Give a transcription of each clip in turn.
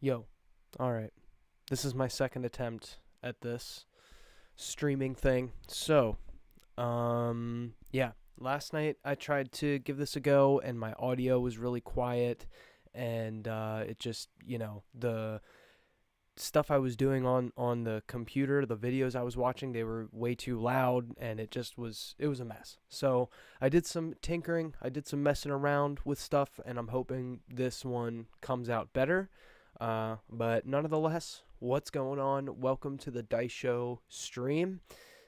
Yo, alright. This is my second attempt at this streaming thing. Yeah. Last night I tried to give this a go and my audio was really quiet and it just, the stuff I was doing on the computer, the videos I was watching, they were way too loud and it was a mess. So, I did some tinkering, I did some messing around with stuff and I'm hoping this one comes out better. But nonetheless, what's going on? Welcome to the Dice Show stream.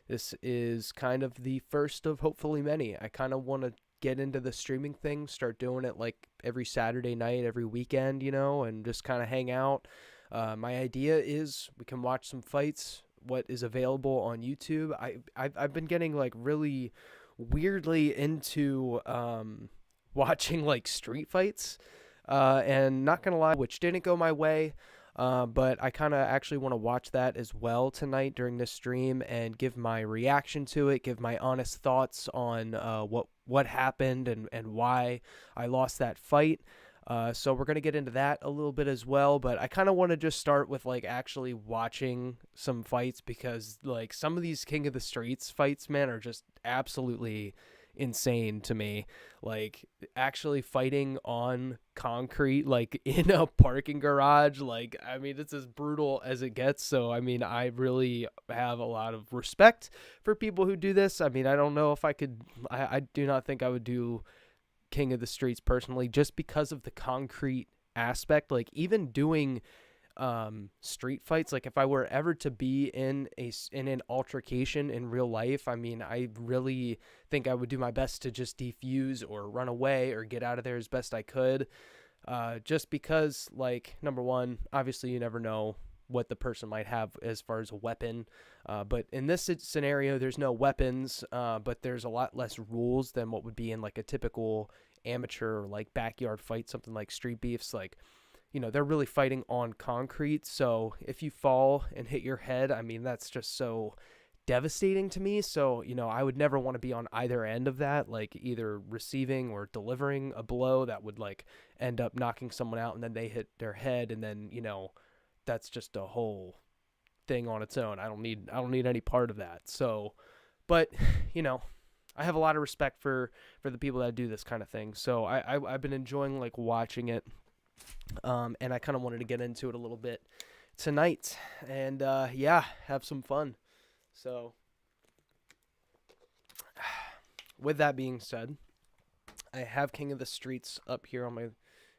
This is kind of the first of hopefully many. I kind of want to get into the streaming thing, start doing it like every Saturday night, every weekend, and just kind of hang out. My idea is we can watch some fights, what is available on YouTube. I've been getting like really weirdly into watching like street fights. And not gonna lie, which didn't go my way, but I kind of actually want to watch that as well tonight during this stream and give my reaction to it, give my honest thoughts on what happened and why I lost that fight. So we're gonna get into that a little bit as well, but I kind of want to just start with like actually watching some fights because like some of these King of the Streets fights, man, are just absolutely insane to me. Like actually fighting on concrete, like in a parking garage, like I mean it's as brutal as it gets. So I mean I really have a lot of respect for people who do this. I mean I don't know if I could, I do not think I would do King of the Streets personally, just because of the concrete aspect. Like even doing street fights, like if I were ever to be in an altercation in real life, I mean I really think I would do my best to just defuse or run away or get out of there as best I could, just because, like, number one, obviously you never know what the person might have as far as a weapon, but in this scenario there's no weapons, but there's a lot less rules than what would be in like a typical amateur or like backyard fight, something like Streetbeefs. Like, they're really fighting on concrete. So if you fall and hit your head, I mean, that's just so devastating to me. So, I would never want to be on either end of that, like either receiving or delivering a blow that would like end up knocking someone out and then they hit their head. And then, that's just a whole thing on its own. I don't need any part of that. So, but, I have a lot of respect for the people that do this kind of thing. So I've been enjoying like watching it. And I kind of wanted to get into it a little bit tonight and, have some fun. So with that being said, I have King of the Streets up here on my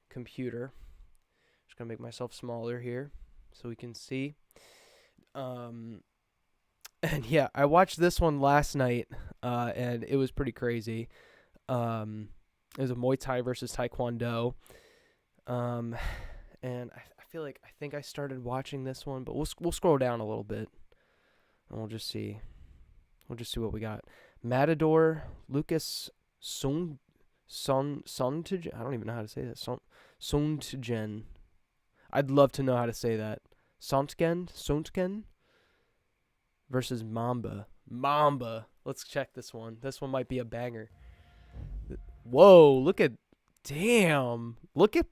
computer. Just gonna make myself smaller here so we can see. And yeah, I watched this one last night, and it was pretty crazy. It was a Muay Thai versus Taekwondo. And I feel like I think I started watching this one, but we'll scroll down a little bit, and we'll just see what we got. Matador Lucas Sontgen. I don't even know how to say that. Sontgen. I'd love to know how to say that. Sontgen versus Mamba. Let's check this one. This one might be a banger. Whoa, look at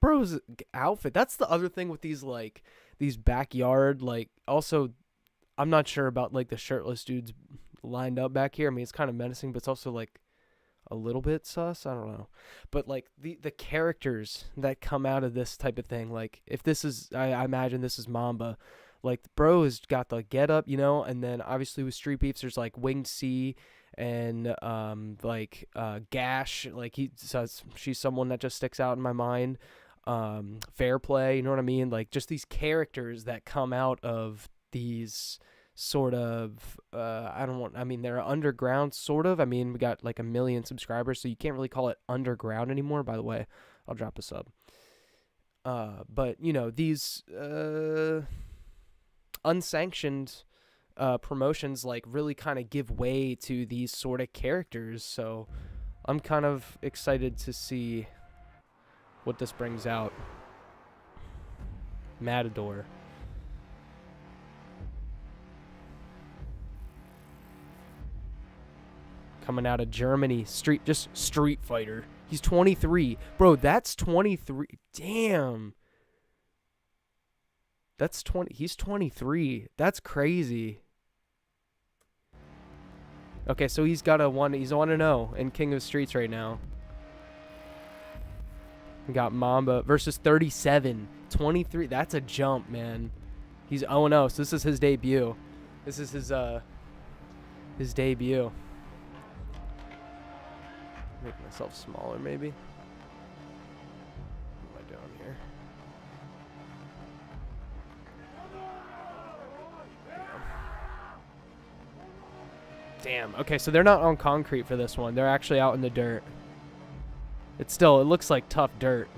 bro's outfit. That's the other thing with these backyard, like, also I'm not sure about like the shirtless dudes lined up back here. I mean, it's kind of menacing, but it's also like a little bit sus. I don't know. But like the characters that come out of this type of thing, like if this is, I imagine this is Mamba, like bro has got the get up, and then obviously with Streetbeefs there's like Winged Sea and Gash, like he says she's someone that just sticks out in my mind. Fair Play, you know what I mean? Like just these characters that come out of these sort of they're underground sort of. I mean, we got like 1 million subscribers, so you can't really call it underground anymore. By the way, I'll drop a sub. But these unsanctioned promotions like really kind of give way to these sort of characters, so I'm kind of excited to see what this brings out. Matador. Coming out of Germany, street fighter. He's 23. Bro, that's 23. Damn. That's 20. He's 23. That's crazy. Okay, so he's got he's 1-0 in King of Streets right now. We got Mamba versus 37. 23. That's a jump, man. He's 0-0, so this is his debut. This is his debut. Make myself smaller, maybe. What am I doing here? Damn. Okay, so they're not on concrete for this one. They're actually out in the dirt. It looks like tough dirt.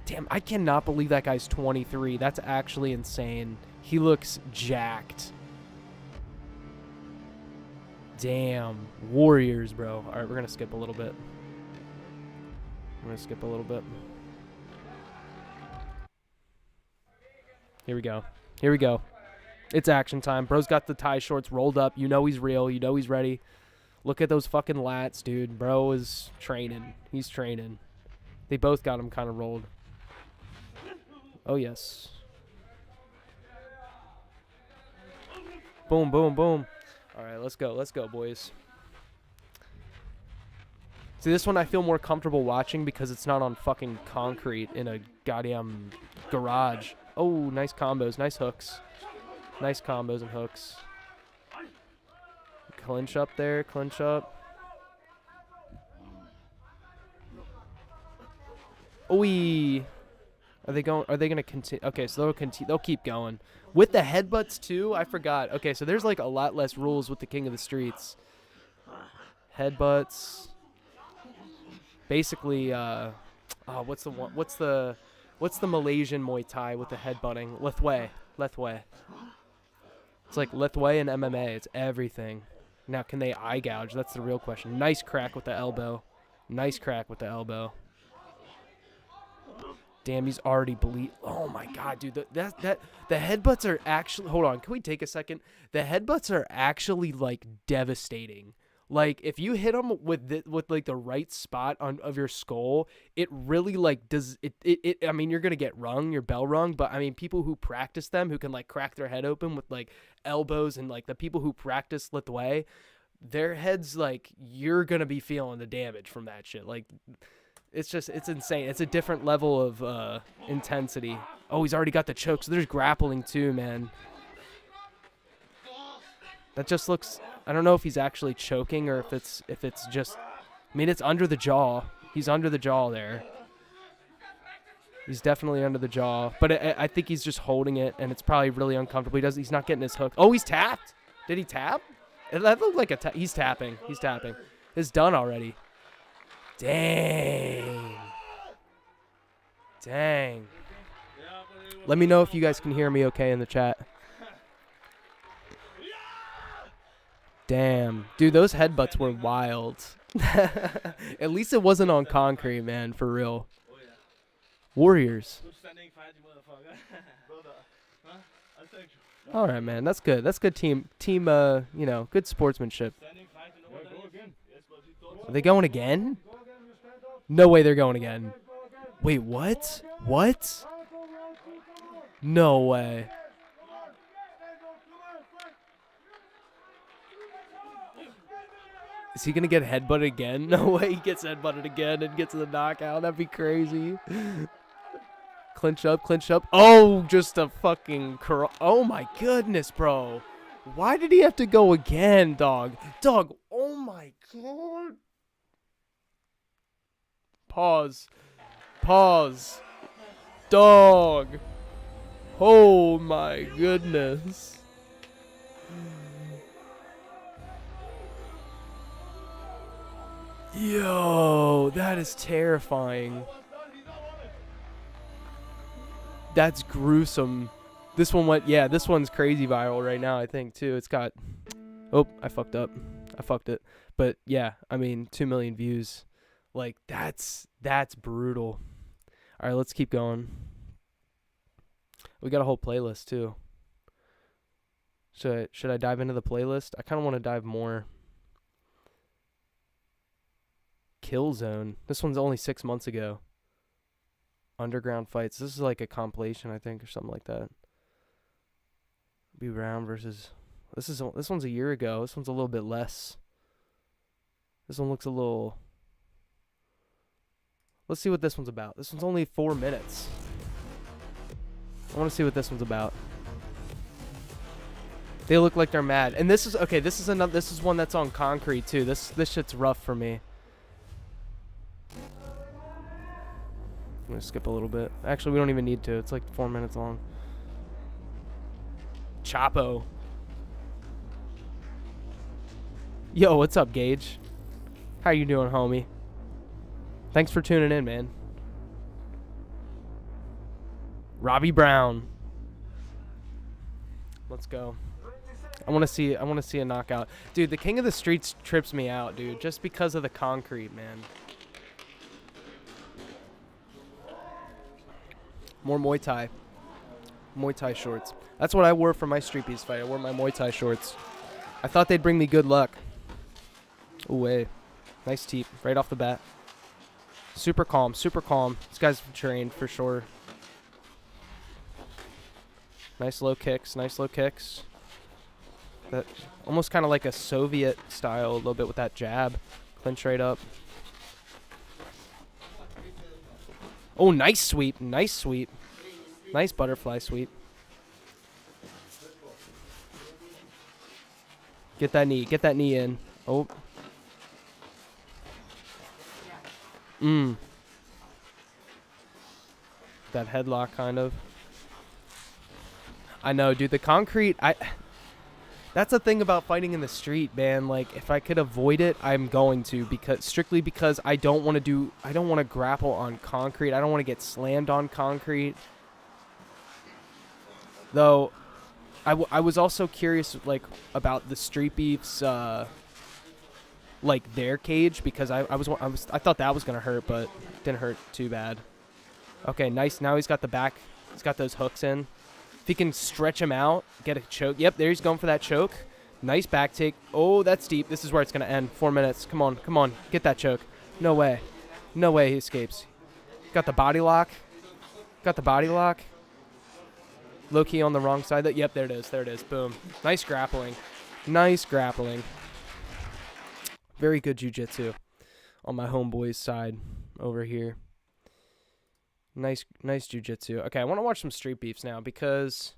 Damn, I cannot believe that guy's 23. That's actually insane. He looks jacked. Damn. Warriors, bro. All right, we're going to skip a little bit. Here we go. It's action time. Bro's got the tie shorts rolled up. You know he's real. You know he's ready. Look at those fucking lats, dude. Bro is training. He's training. They both got him kind of rolled. Oh, yes. Boom, boom, boom. All right, let's go. Let's go, boys. See, this one I feel more comfortable watching because it's not on fucking concrete in a goddamn garage. Oh, nice combos. Nice hooks. Nice combos and hooks. Clinch up there. Clinch up. Oy. Are they going to continue? Okay, so they'll continue. They'll keep going. With the headbutts, too? I forgot. Okay, so there's, like, a lot less rules with the King of the Streets. Headbutts. Basically, what's the Malaysian Muay Thai with the headbutting? Lethwei. It's like Lethwei and MMA. It's everything. Now, can they eye gouge? That's the real question. Nice crack with the elbow. Damn, he's already bleed. Oh my god, dude. The headbutts are actually. Hold on, can we take a second? The headbutts are actually like devastating. Like if you hit them with like the right spot of your skull, it really like does it. I mean, you're gonna get your bell rung. But I mean, people who practice them, who can like crack their head open with like elbows, and like the people who practice Lethwei, their heads like you're gonna be feeling the damage from that shit. Like. It's insane. It's a different level of intensity. Oh, he's already got the choke. So there's grappling too, man. That just looks. I don't know if he's actually choking or if it's just. I mean, it's under the jaw. He's under the jaw there. He's definitely under the jaw, but I think he's just holding it, and it's probably really uncomfortable. He's not getting his hook. Oh, he's tapped. Did he tap? That looked like a. He's tapping. It's done already. Dang. Let me know if you guys can hear me okay in the chat. Damn. Dude, those headbutts were wild. At least it wasn't on concrete, man, for real. Warriors. All right, man. That's good. That's good team, good sportsmanship. Are they going again? No way they're going again. Wait, what? What? No way. Is he going to get headbutted again? No way he gets headbutted again and gets the knockout. That'd be crazy. Clinch up. Oh, just a fucking... Oh, my goodness, bro. Why did he have to go again, dog? Dog, oh, my God. Pause. Dog. Oh my goodness. Yo, that is terrifying. That's gruesome. This one's crazy viral right now, I think, too. It's got... Oh, I fucked up. I fucked it. But, yeah, I mean, 2 million views. Like, that's brutal. All right, let's keep going. We got a whole playlist, too. Should I dive into the playlist? I kind of want to dive more. Killzone. This one's only 6 months ago. underground fights. This is like a compilation, I think, or something like that. B Brown versus. This one's a year ago. This one's a little bit less. This one looks a little. Let's see what this one's about. This one's only 4 minutes. I want to see what this one's about. They look like they're mad. And this is okay, this is another this is one that's on concrete too. This shit's rough for me. I'm going to skip a little bit. Actually, we don't even need to. It's like 4 minutes long. Chapo. Yo, what's up, Gage? How you doing, homie? Thanks for tuning in, man. Robbie Brown. Let's go. I want to see a knockout. Dude, the King of the Streets trips me out, dude, just because of the concrete, man. More Muay Thai. Muay Thai shorts. That's what I wore for my Streetbeefs fight. I wore my Muay Thai shorts. I thought they'd bring me good luck. Ooh, hey. Nice teep right off the bat. Super calm, super calm. This guy's trained for sure. Nice low kicks, nice low kicks. That almost kind of like a Soviet style a little bit with that jab. Clinch right up. Oh, nice sweep, nice sweep. Nice butterfly sweep. Get that knee in. Oh. That headlock kind of. I know, dude, the concrete, that's the thing about fighting in the street, man. Like, if I could avoid it, I'm going to, strictly because I don't want to grapple on concrete. I don't want to get slammed on concrete. Though, I was also curious, like, about the Streetbeefs, like, their cage, because I thought that was going to hurt, but it didn't hurt too bad. Okay, nice. Now he's got the back. He's got those hooks in. If he can stretch him out, get a choke. Yep, there he's going for that choke. Nice back take. Oh, that's deep. This is where it's going to end. 4 minutes. Come on, come on. Get that choke. No way. No way he escapes. Got the body lock. Got the body lock. Low key on the wrong side. Yep, there it is. There it is. Boom. Nice grappling. Nice grappling. Very good jiu-jitsu on my homeboy's side over here. Nice jiu-jitsu. Okay, I want to watch some Streetbeefs now because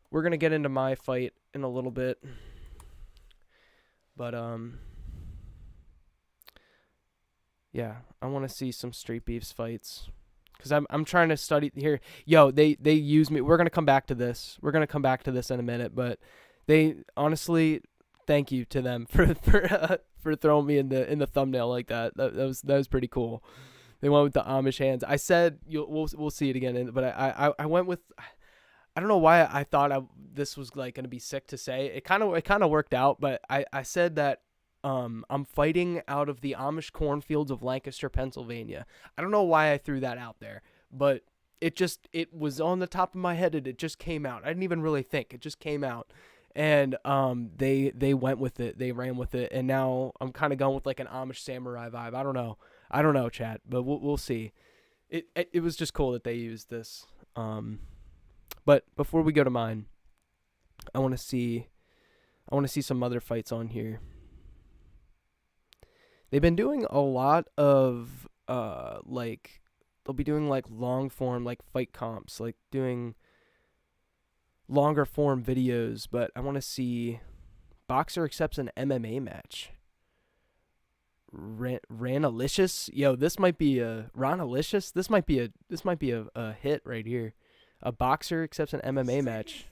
we're going to get into my fight in a little bit. But, yeah, I want to see some Streetbeefs fights because I'm trying to study here. Yo, they use me. We're going to come back to this. We're going to come back to this in a minute, but they honestly, thank you to them for throwing me in the thumbnail like that. That was pretty cool. They went with the Amish hands. I said we'll see it again, but I went with. I don't know why I thought this was like gonna be sick to say. It kind of worked out, but I said that I'm fighting out of the Amish cornfields of Lancaster, Pennsylvania. I don't know why I threw that out there, but it was on the top of my head and it just came out. I didn't even really think. It just came out. And they went with it. They ran with it, and now I'm kind of going with like an Amish samurai vibe. I don't know, chat, but we'll see. It was just cool that they used this. But before we go to mine, I want to see some other fights on here. They've been doing a lot of like they'll be doing like long form like fight comps, like doing longer form videos, but I want to see boxer accepts an MMA match. Ranalicious, yo, this might be a Ranalicious. This might be a hit right here. A boxer accepts an MMA match.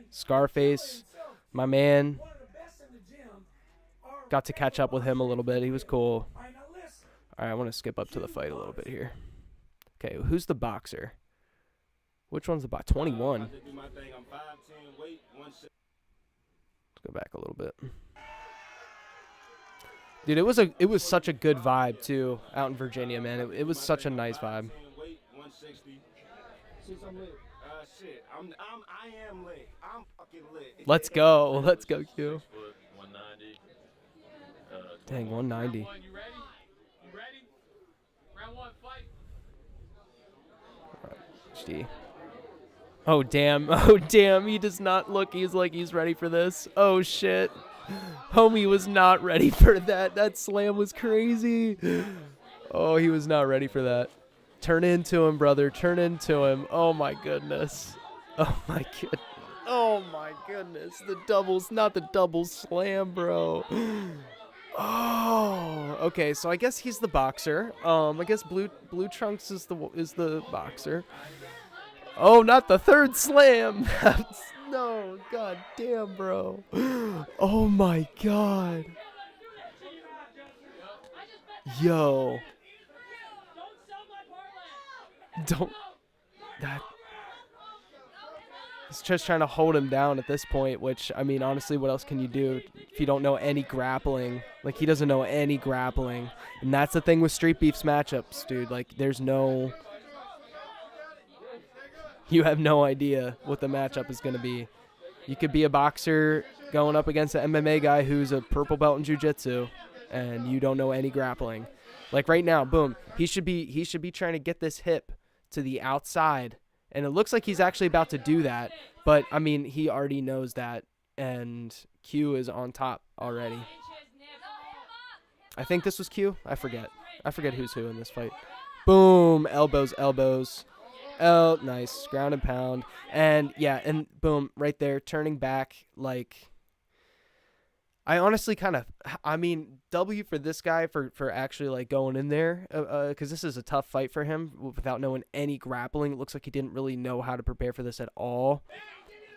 Scarface, my man. Got to catch up with him a little bit. He was cool. All right, I want to skip up to the fight a little bit here. Okay, who's the boxer? Which one's about 21? Let's go back a little bit. Dude, it was such a good vibe too out in Virginia, man. It was such a nice vibe. Let's go. Let's go, Q. Dang, 190. HD. Oh, damn. Oh, damn. He does not look. He's like he's ready for this. Oh, shit. Homie was not ready for that. That slam was crazy. Oh, he was not ready for that. Turn into him, brother. Turn into him. Oh, my goodness. Oh, my goodness. Oh, my goodness. The doubles, not the double slam, bro. Oh, okay. So I guess he's the boxer. I guess Blue Trunks is the boxer. Oh, not the third slam. No, god damn, bro. Oh my god. Yo. Don't. That. He's just trying to hold him down at this point, which, I mean, honestly, what else can you do if you don't know any grappling? Like, he doesn't know any grappling. And that's the thing with Street Beefs matchups, dude. Like, there's no... You have no idea what the matchup is going to be. You could be a boxer going up against an MMA guy who's a purple belt in jiu-jitsu, and you don't know any grappling. Like right now, boom, he should be trying to get this hip to the outside, and it looks like he's actually about to do that. But I mean, he already knows that, and Q is on top already. I think this was Q. I forget who's who in this fight. Boom, elbows. Oh, nice. Ground and pound. And, yeah, and boom, right there, turning back. Like, I honestly W for this guy for actually, like, going in there. Because this is a tough fight for him without knowing any grappling. It looks like he didn't really know how to prepare for this at all.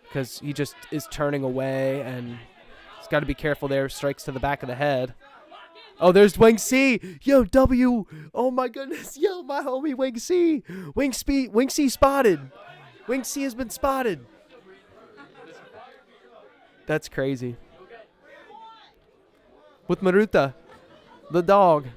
Because he just is turning away, and he's got to be careful there. Strikes to the back of the head. Oh, there's Wing C. Yo, W. Oh, my goodness. Yo, my homie Wing C. Wing C spotted. Wing C has been spotted. That's crazy. With Maruta, the dog.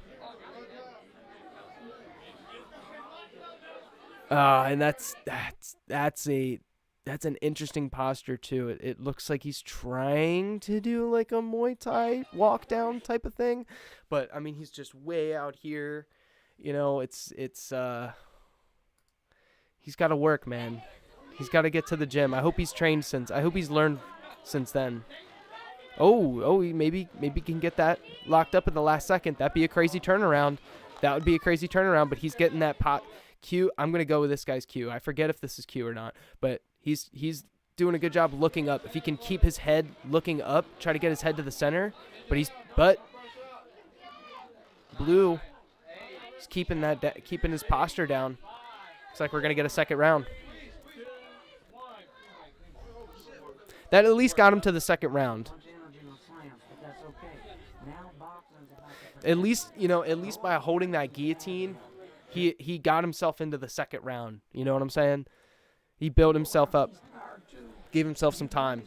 And that's an interesting posture, too. It looks like he's trying to do, like, a Muay Thai walk down type of thing. But, I mean, he's just way out here. You know, it's he's got to work, man. He's got to get to the gym. I hope he's trained I hope he's learned since then. Oh, he maybe can get that locked up in the last second. That'd be a crazy turnaround. That would be a crazy turnaround, but he's getting that pot. Q, I'm going to go with this guy's Q. I forget if this is Q or not, but he's doing a good job looking up. If he can keep his head looking up, try to get his head to the center, but Blue is keeping his posture down. Looks like we're going to get a second round. That at least got him to the second round. At least by holding that guillotine, he got himself into the second round. You know what I'm saying? He built himself up, gave himself some time.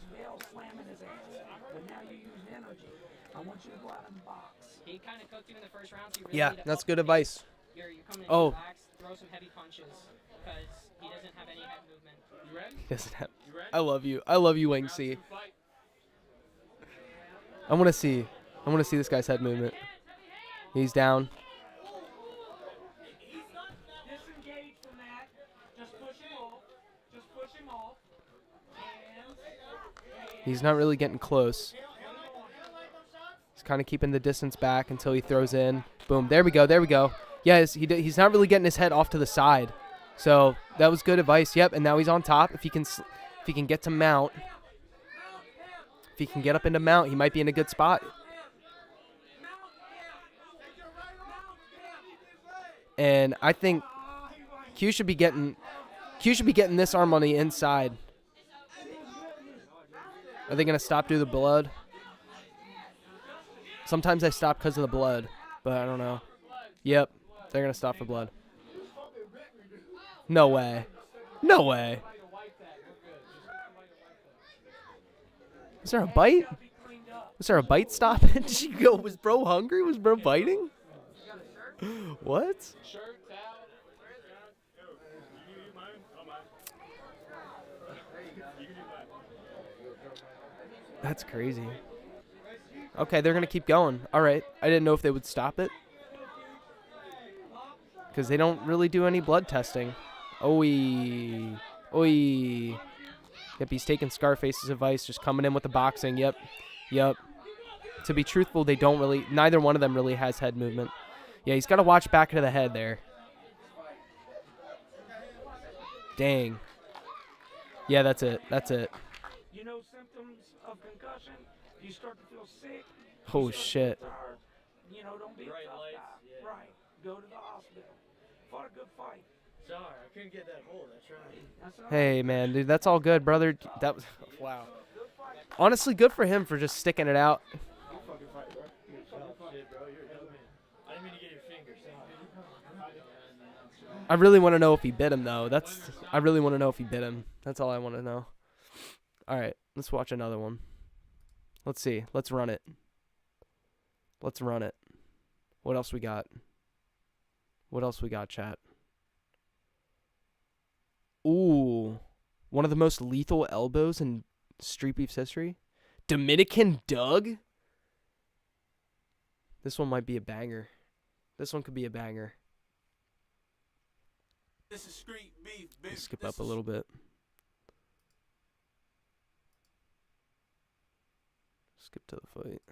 Yeah, that's good advice. Oh. Throw some heavy punches because he doesn't have any head movement. I love you. I love you, Wing C. I want to see this guy's head movement. He's down. He's not really getting close. He's kind of keeping the distance back until he throws in. Boom. There we go. Yes, he's not really getting his head off to the side. So that was good advice. Yep, and now he's on top. If he can get to mount, if he can get up into mount, he might be in a good spot. And I think Q should be getting this arm on the inside. Are they gonna stop due to the blood? Sometimes I stop because of the blood, but I don't know. Yep, they're gonna stop for blood. No way. No way. Was there a bite? Was there a bite stoppage? Was bro hungry? Was bro biting? What? That's crazy. Okay, they're going to keep going. All right. I didn't know if they would stop it. because they don't really do any blood testing. Oi. Oi. Yep, he's taking Scarface's advice, just coming in with the boxing. Yep. To be truthful, they don't really, neither one of them really has head movement. Yeah, he's got to watch back of the head there. Dang. Yeah, that's it. You know symptoms of concussion, you start to feel sick. Oh, shit. You know, don't be a tough guy. Yeah. Right. Go to the hospital. Fought a good fight. Sorry, I couldn't get that hold. That's right. Hey, man, dude, that's all good, brother. That was, wow. Honestly, good for him for just sticking it out. I really want to know if he bit him, though. I really want to know if he bit him. That's all I want to know. All right, let's watch another one. Let's see. Let's run it. What else we got? Chat? Ooh. One of the most lethal elbows in Street Beefs history. Dominican Doug? This one might be a banger. This one could be a banger. This is Street Beef, bitch. Skip up a little bit. Skip to the fight.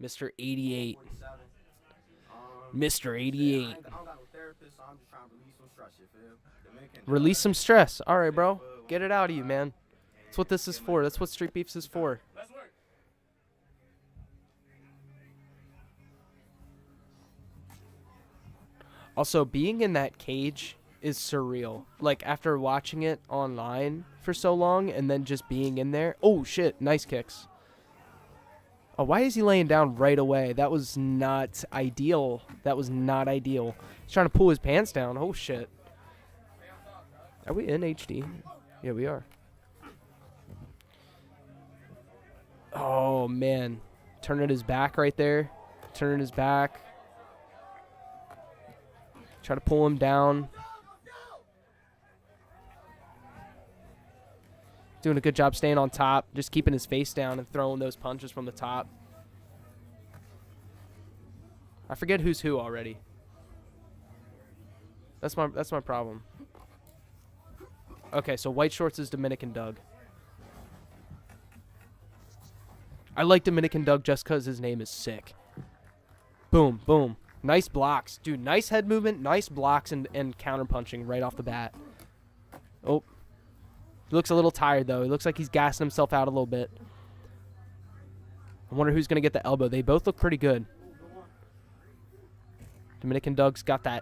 Mr. 88. Mr. 88. I don't got no therapist, so I'm just trying to release some stress, you feel? Release some stress. All right, bro. Get it out of you, man. That's what this is for. That's what Street Beefs is for. Let's work. Also, being in that cage is surreal. Like, after watching it online for so long and then just being in there. Oh, shit. Nice kicks. Oh, why is he laying down right away? That was not ideal. He's trying to pull his pants down. Oh, shit. Are we in HD? Yeah, we are. Oh, man. Turning his back right there. Turning his back. Try to pull him down. Doing a good job staying on top. Just keeping his face down and throwing those punches from the top. I forget who's who already. That's my problem. Okay, so white shorts is Dominican Doug. I like Dominican Doug just because his name is sick. Boom, boom. Nice blocks. Dude, nice head movement, nice blocks, and counter punching right off the bat. Oh. He looks a little tired, though. He looks like he's gassing himself out a little bit. I wonder who's going to get the elbow. They both look pretty good. Dominican Doug's got the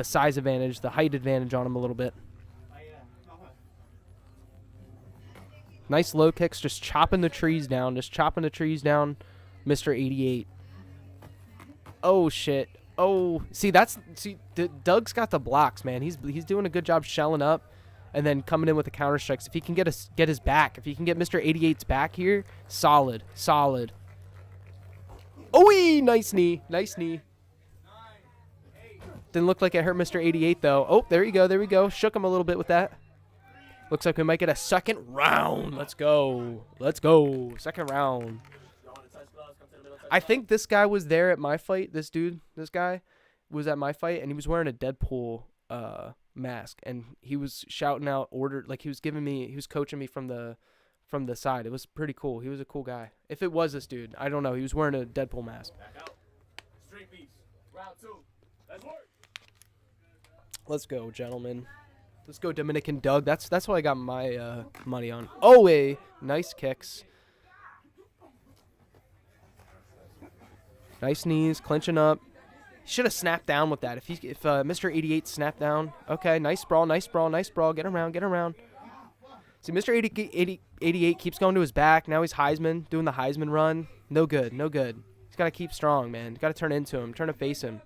size advantage, the height advantage on him a little bit. Nice low kicks, just chopping the trees down. Mr. 88. Oh, shit. Oh, Doug's got the blocks, man. He's doing a good job shelling up and then coming in with the counter strikes. If he can get his back, if he can get Mr. 88's back here, solid. Oh, nice knee. Didn't look like it hurt Mr. 88 though. Oh, there we go. Shook him a little bit with that. Looks like we might get a second round. Let's go. Second round. I think this guy was there at my fight. This guy was at my fight, and he was wearing a Deadpool mask, and he was shouting out order, like he was coaching me from the side. It was pretty cool. He was a cool guy. If it was this dude, I don't know. He was wearing a Deadpool mask. Streetbeefs, round 2. Let's work. Let's go, gentlemen. Let's go, Dominican Doug. That's what I got my money on. Oh, nice kicks. Nice knees, clinching up. He should have snapped down with that. If Mr. 88 snapped down. Okay, nice sprawl. Get around. See, Mr. 88 keeps going to his back. Now he's Heisman, doing the Heisman run. No good. He's got to keep strong, man. He's got to turn into him, turn to face him.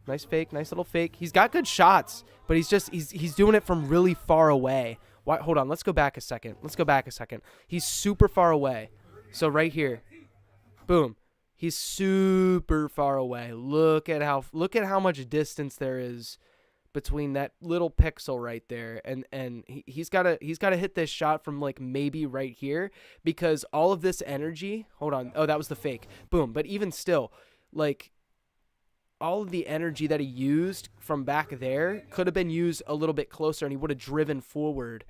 Nice little fake. He's got good shots, but he's doing it from really far away. Why? Hold on, let's go back a second. He's super far away. So right here. Boom. He's super far away. Look at how much distance there is between that little pixel right there, and he's got to hit this shot from like maybe right here, because all of this energy, hold on, oh, that was the fake, boom. But even still, like, all of the energy that he used from back there could have been used a little bit closer, and he would have driven forward.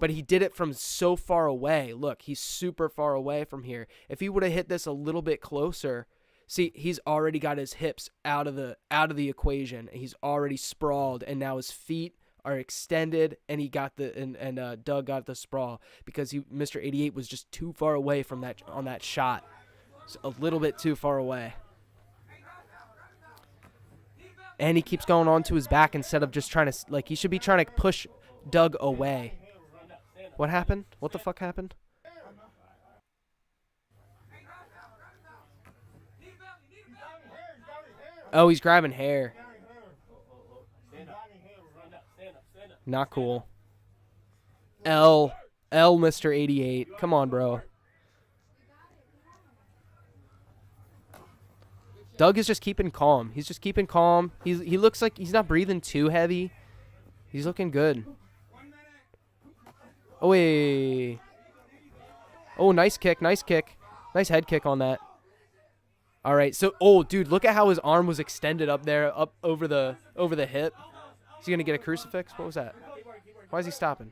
But he did it from so far away. Look, he's super far away from here. If he would have hit this a little bit closer, see, he's already got his hips out of the equation. He's already sprawled, and now his feet are extended, and he got Doug got the sprawl because Mr. 88 was just too far away from that on that shot. It's a little bit too far away. And he keeps going onto his back instead of just trying to, like, he should be trying to push Doug away. What happened? What the fuck happened? Oh, he's grabbing hair. Not cool. Mr. 88. Come on, bro. Doug is just keeping calm. He's just keeping calm. He looks like he's not breathing too heavy. He's looking good. Oh, wait. Oh, nice kick. Nice kick. Nice head kick on that. All right. So, oh, dude, look at how his arm was extended up there, up over the hip. Is he going to get a crucifix? What was that? Why is he stopping?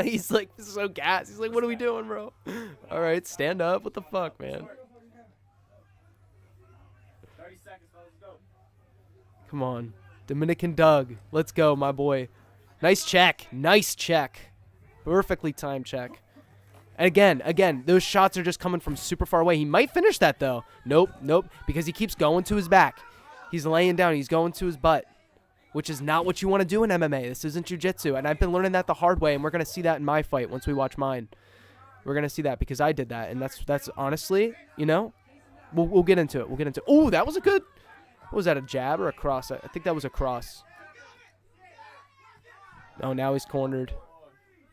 He's like so gassed. He's like, what are we doing, bro? All right, stand up. What the fuck, man? 30 seconds, let's go. Come on. Dominican Doug. Let's go, my boy. Nice check. Nice check. Perfectly timed check. And again, those shots are just coming from super far away. He might finish that, though. Nope. Because he keeps going to his back. He's laying down. He's going to his butt, which is not what you want to do in MMA. This isn't jiu-jitsu, and I've been learning that the hard way, and we're going to see that in my fight once we watch mine. We're going to see that because I did that, and that's honestly, you know, we'll get into it. We'll get into it. Oh, that was a good, what was that, a jab or a cross? I think that was a cross. Oh, now he's cornered.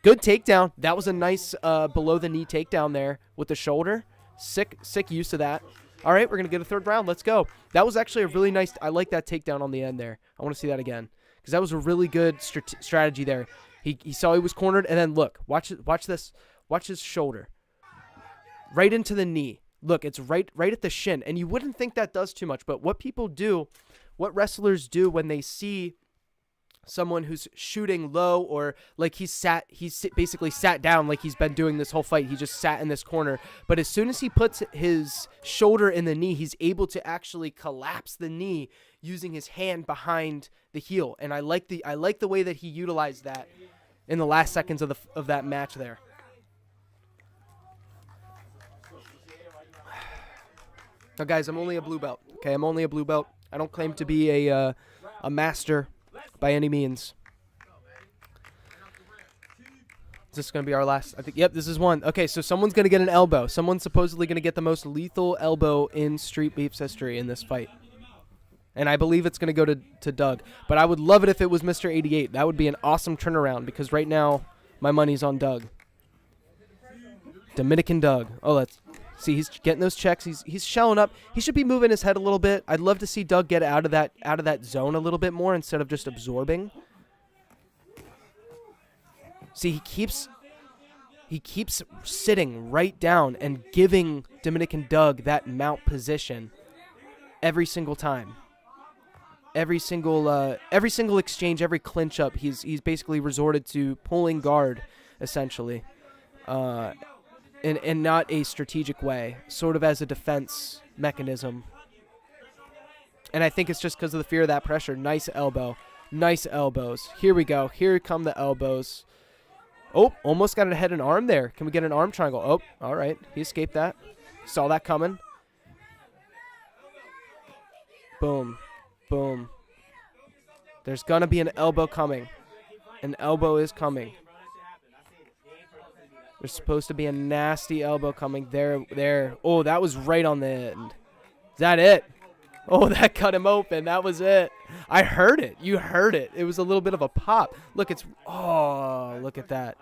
Good takedown. That was a nice below-the-knee takedown there with the shoulder. Sick use of that. All right, we're going to get a third round. Let's go. That was actually a really nice – I like that takedown on the end there. I want to see that again because that was a really good strategy there. He saw he was cornered, and then look. Watch this. Watch his shoulder. Right into the knee. Look, it's right at the shin, and you wouldn't think that does too much, but what people do, what wrestlers do when they see someone who's shooting low or like he's basically sat down like he's been doing this whole fight. He just sat in this corner. But as soon as he puts his shoulder in the knee, he's able to actually collapse the knee using his hand behind the heel. And I like the way that he utilized that in the last seconds of that match there. Now, guys, I'm only a blue belt. Okay, I'm only a blue belt. I don't claim to be a master by any means. Is this going to be our last? I think. Yep, this is one. Okay, so someone's going to get an elbow. Someone's supposedly going to get the most lethal elbow in Street Beefs history in this fight. And I believe it's going to go to Doug. But I would love it if it was Mr. 88. That would be an awesome turnaround because right now my money's on Doug. Dominican Doug. Oh, let's see. He's getting those checks. He's shelling up. He should be moving his head a little bit. I'd love to see Doug get out of that zone a little bit more instead of just absorbing. See, he keeps sitting right down and giving Dominican Doug that mount position every single time. Every single exchange, every clinch up, he's basically resorted to pulling guard, essentially, in not a strategic way, sort of as a defense mechanism. And I think it's just because of the fear of that pressure. Nice elbow, nice elbows. Here we go. Here come the elbows. Oh, almost got a head and arm there. Can we get an arm triangle? Oh, all right. He escaped that. Saw that coming. Boom. Boom. There's going to be an elbow coming. An elbow is coming. There's supposed to be a nasty elbow coming. There. Oh, that was right on the end. Is that it? Oh, that cut him open. That was it. I heard it. You heard it. It was a little bit of a pop. Look, oh, look at that.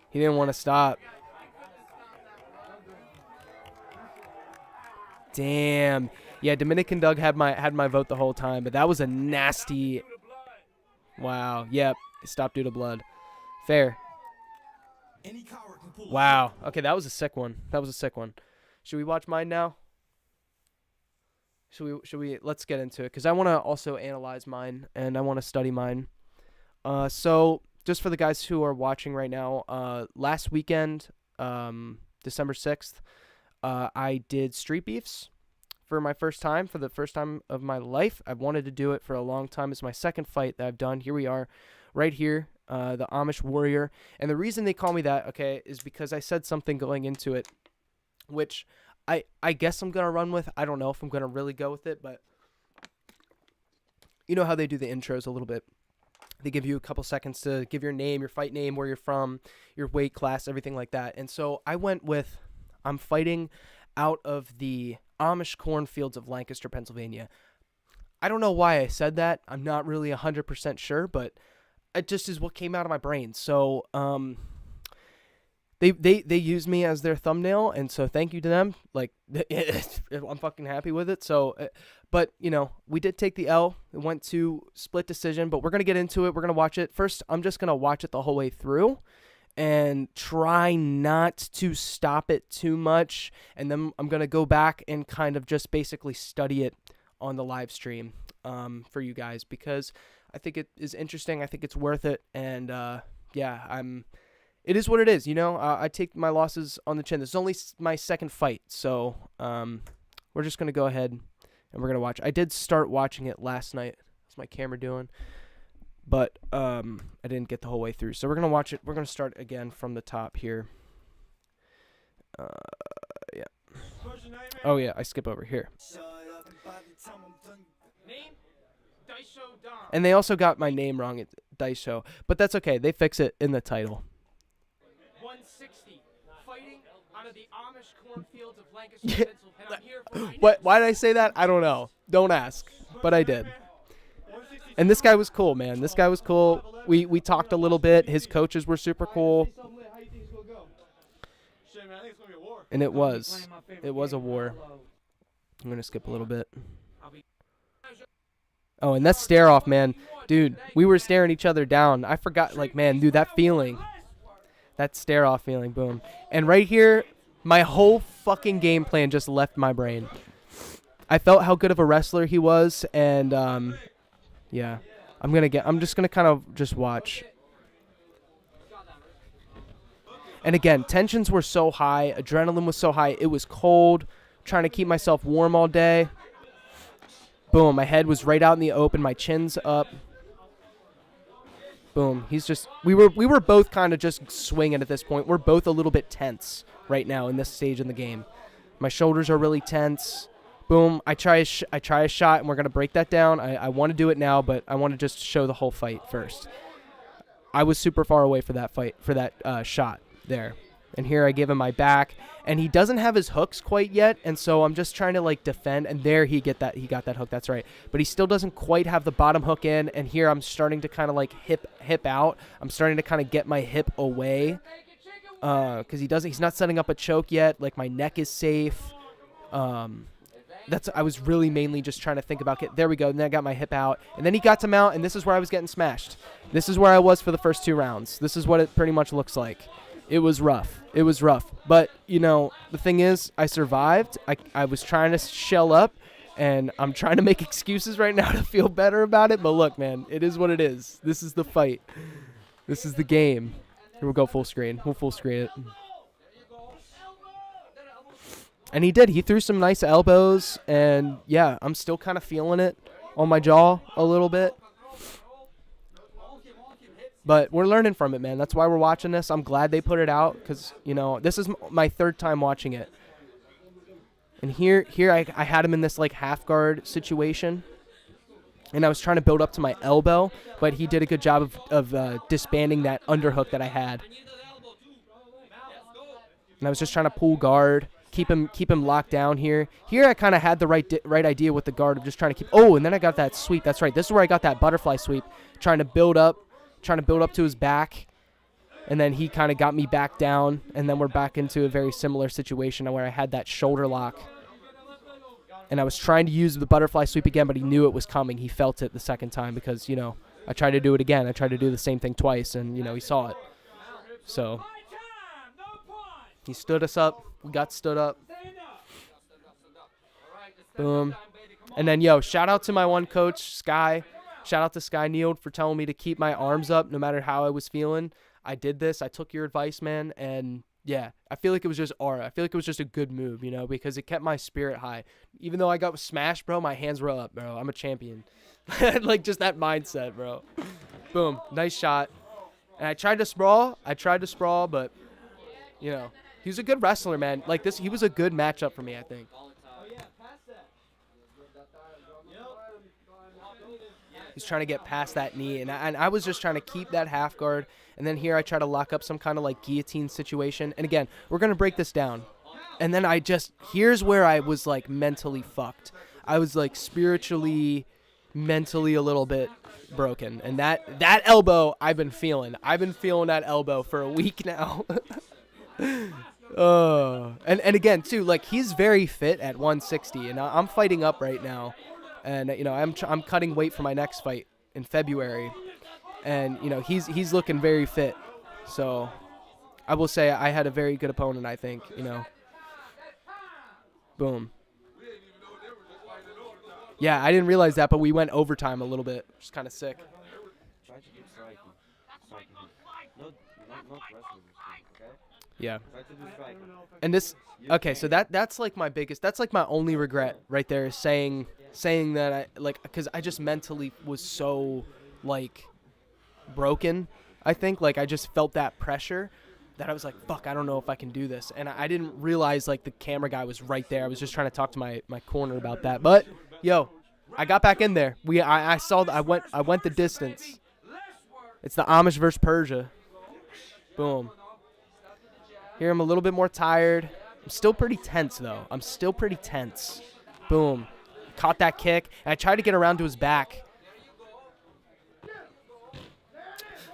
He didn't want to stop. Damn. Yeah, Dominican Doug had my vote the whole time, but that was a nasty. Wow. Yep. Stop due to blood. Fair. Wow. Okay, that was a sick one. Should we watch mine now? Should we let's get into it, cuz I want to also analyze mine and I want to study mine. So just for the guys who are watching right now, last weekend, December 6th, I did Streetbeefs for the first time of my life. I've wanted to do it for a long time. It's my second fight that I've done. Here we are, right here, the Amish Warrior. And the reason they call me that, okay, is because I said something going into it, which I guess I'm going to run with. I don't know if I'm going to really go with it, but you know how they do the intros a little bit. They give you a couple seconds to give your name, your fight name, where you're from, your weight class, everything like that. And so I went with, I'm fighting out of the Amish cornfields of Lancaster, Pennsylvania. I don't know why I said that. I'm not really 100% sure, but it just is what came out of my brain. So they used me as their thumbnail, and so thank you to them. Like, I'm fucking happy with it. So, but, you know, we did take the L. It went to split decision, but we're going to get into it. We're going to watch it. First, I'm just going to watch it the whole way through and try not to stop it too much. And then I'm going to go back and kind of just basically study it on the live stream for you guys, because I think it is interesting. I think it's worth it. And yeah, it is what it is. You know, I take my losses on the chin. This is only my second fight. So we're just going to go ahead and we're going to watch. I did start watching it last night. What's my camera doing? But I didn't get the whole way through. So we're going to watch it. We're going to start again from the top here. Yeah. Oh, yeah. I skip over here. And they also got my name wrong at Dice Show. But that's okay. They fix it in the title. 160. Fighting out of the Amish cornfields of Lancaster, Pennsylvania. And I'm here for What? Why did I say that? I don't know. Don't ask. But I did. And this guy was cool, man. This guy was cool. We talked a little bit. His coaches were super cool. And it was a war. I'm going to skip a little bit. Oh, and that stare off, man. Dude, we were staring each other down. I forgot, like, man, dude, that feeling. That stare off feeling, boom. And right here, my whole fucking game plan just left my brain. I felt how good of a wrestler he was, and yeah. I'm just gonna kind of just watch. And again, tensions were so high, adrenaline was so high, it was cold, trying to keep myself warm all day. Boom, my head was right out in the open, my chin's up. Boom, we were both kind of just swinging at this point. We're both a little bit tense right now in this stage in the game. My shoulders are really tense. Boom, I try a shot, and we're going to break that down. I want to do it now, but I want to just show the whole fight first. I was super far away for that fight, for that shot there. And here I give him my back, and he doesn't have his hooks quite yet, and so I'm just trying to, like, defend, and there he got that hook, that's right. But he still doesn't quite have the bottom hook in, and here I'm starting to kind of, like, hip out. I'm starting to kind of get my hip away, because he's not setting up a choke yet. Like, my neck is safe. I was really mainly just trying to think about it. There we go. And then I got my hip out. And then he got to mount, and this is where I was getting smashed. This is where I was for the first 2 rounds. This is what it pretty much looks like. It was rough. But, you know, the thing is, I survived. I was trying to shell up, and I'm trying to make excuses right now to feel better about it. But look, man, it is what it is. This is the fight. This is the game. Here we'll go full screen. We'll full screen it. And he did. He threw some nice elbows, and yeah, I'm still kind of feeling it on my jaw a little bit. But we're learning from it, man. That's why we're watching this. I'm glad they put it out because, you know, this is my 3rd time watching it. And here I had him in this, like, half guard situation. And I was trying to build up to my elbow, but he did a good job of disbanding that underhook that I had. And I was just trying to pull guard. Keep him locked down here. Here I kind of had the right idea with the guard of just trying to keep. Oh, and then I got that sweep. That's right. This is where I got that butterfly sweep, trying to build up to his back, and then he kind of got me back down, and then we're back into a very similar situation where I had that shoulder lock. And I was trying to use the butterfly sweep again, but he knew it was coming. He felt it the second time because, you know, I tried to do it again. I tried to do the same thing twice, and, you know, he saw it. So he stood us up. We got stood up. Boom. And then, yo, shout out to my one coach, Sky. Shout out to Sky Neal for telling me to keep my arms up no matter how I was feeling. I did this. I took your advice, man. And, yeah, I feel like it was just aura. I feel like it was just a good move, you know, because it kept my spirit high. Even though I got smashed, bro, my hands were up, bro. I'm a champion. Like, just that mindset, bro. Boom. Nice shot. And I tried to sprawl, but, you know, he was a good wrestler, man. Like, he was a good matchup for me, I think. He's trying to get past that knee, and I was just trying to keep that half guard. And then here I try to lock up some kind of, like, guillotine situation. And, again, we're going to break this down. And then here's where I was, like, mentally fucked. I was, like, spiritually, mentally a little bit broken. And that elbow I've been feeling. I've been feeling that elbow for a week now. And again, too, like, he's very fit at 160, and I'm fighting up right now. And, you know, I'm cutting weight for my next fight in February. And, you know, he's looking very fit. So I will say I had a very good opponent, I think, you know. Boom. Yeah, I didn't realize that, but we went overtime a little bit, which is kind of sick. Try to do striking. No wrestling, okay? Yeah. Try to do striking. And this, okay, so that's like my biggest, that's like my only regret right there, is saying that I, like, because I just mentally was so, like, broken, I think. Like, I just felt that pressure that I was like, fuck, I don't know if I can do this. And I didn't realize, like, the camera guy was right there. I was just trying to talk to my corner about that. But, yo, I got back in there. I saw, I went the distance. It's the Amish versus Persia. Boom. Here I'm a little bit more tired. I'm still pretty tense, though. I'm still pretty tense. Boom. Caught that kick, and I tried to get around to his back.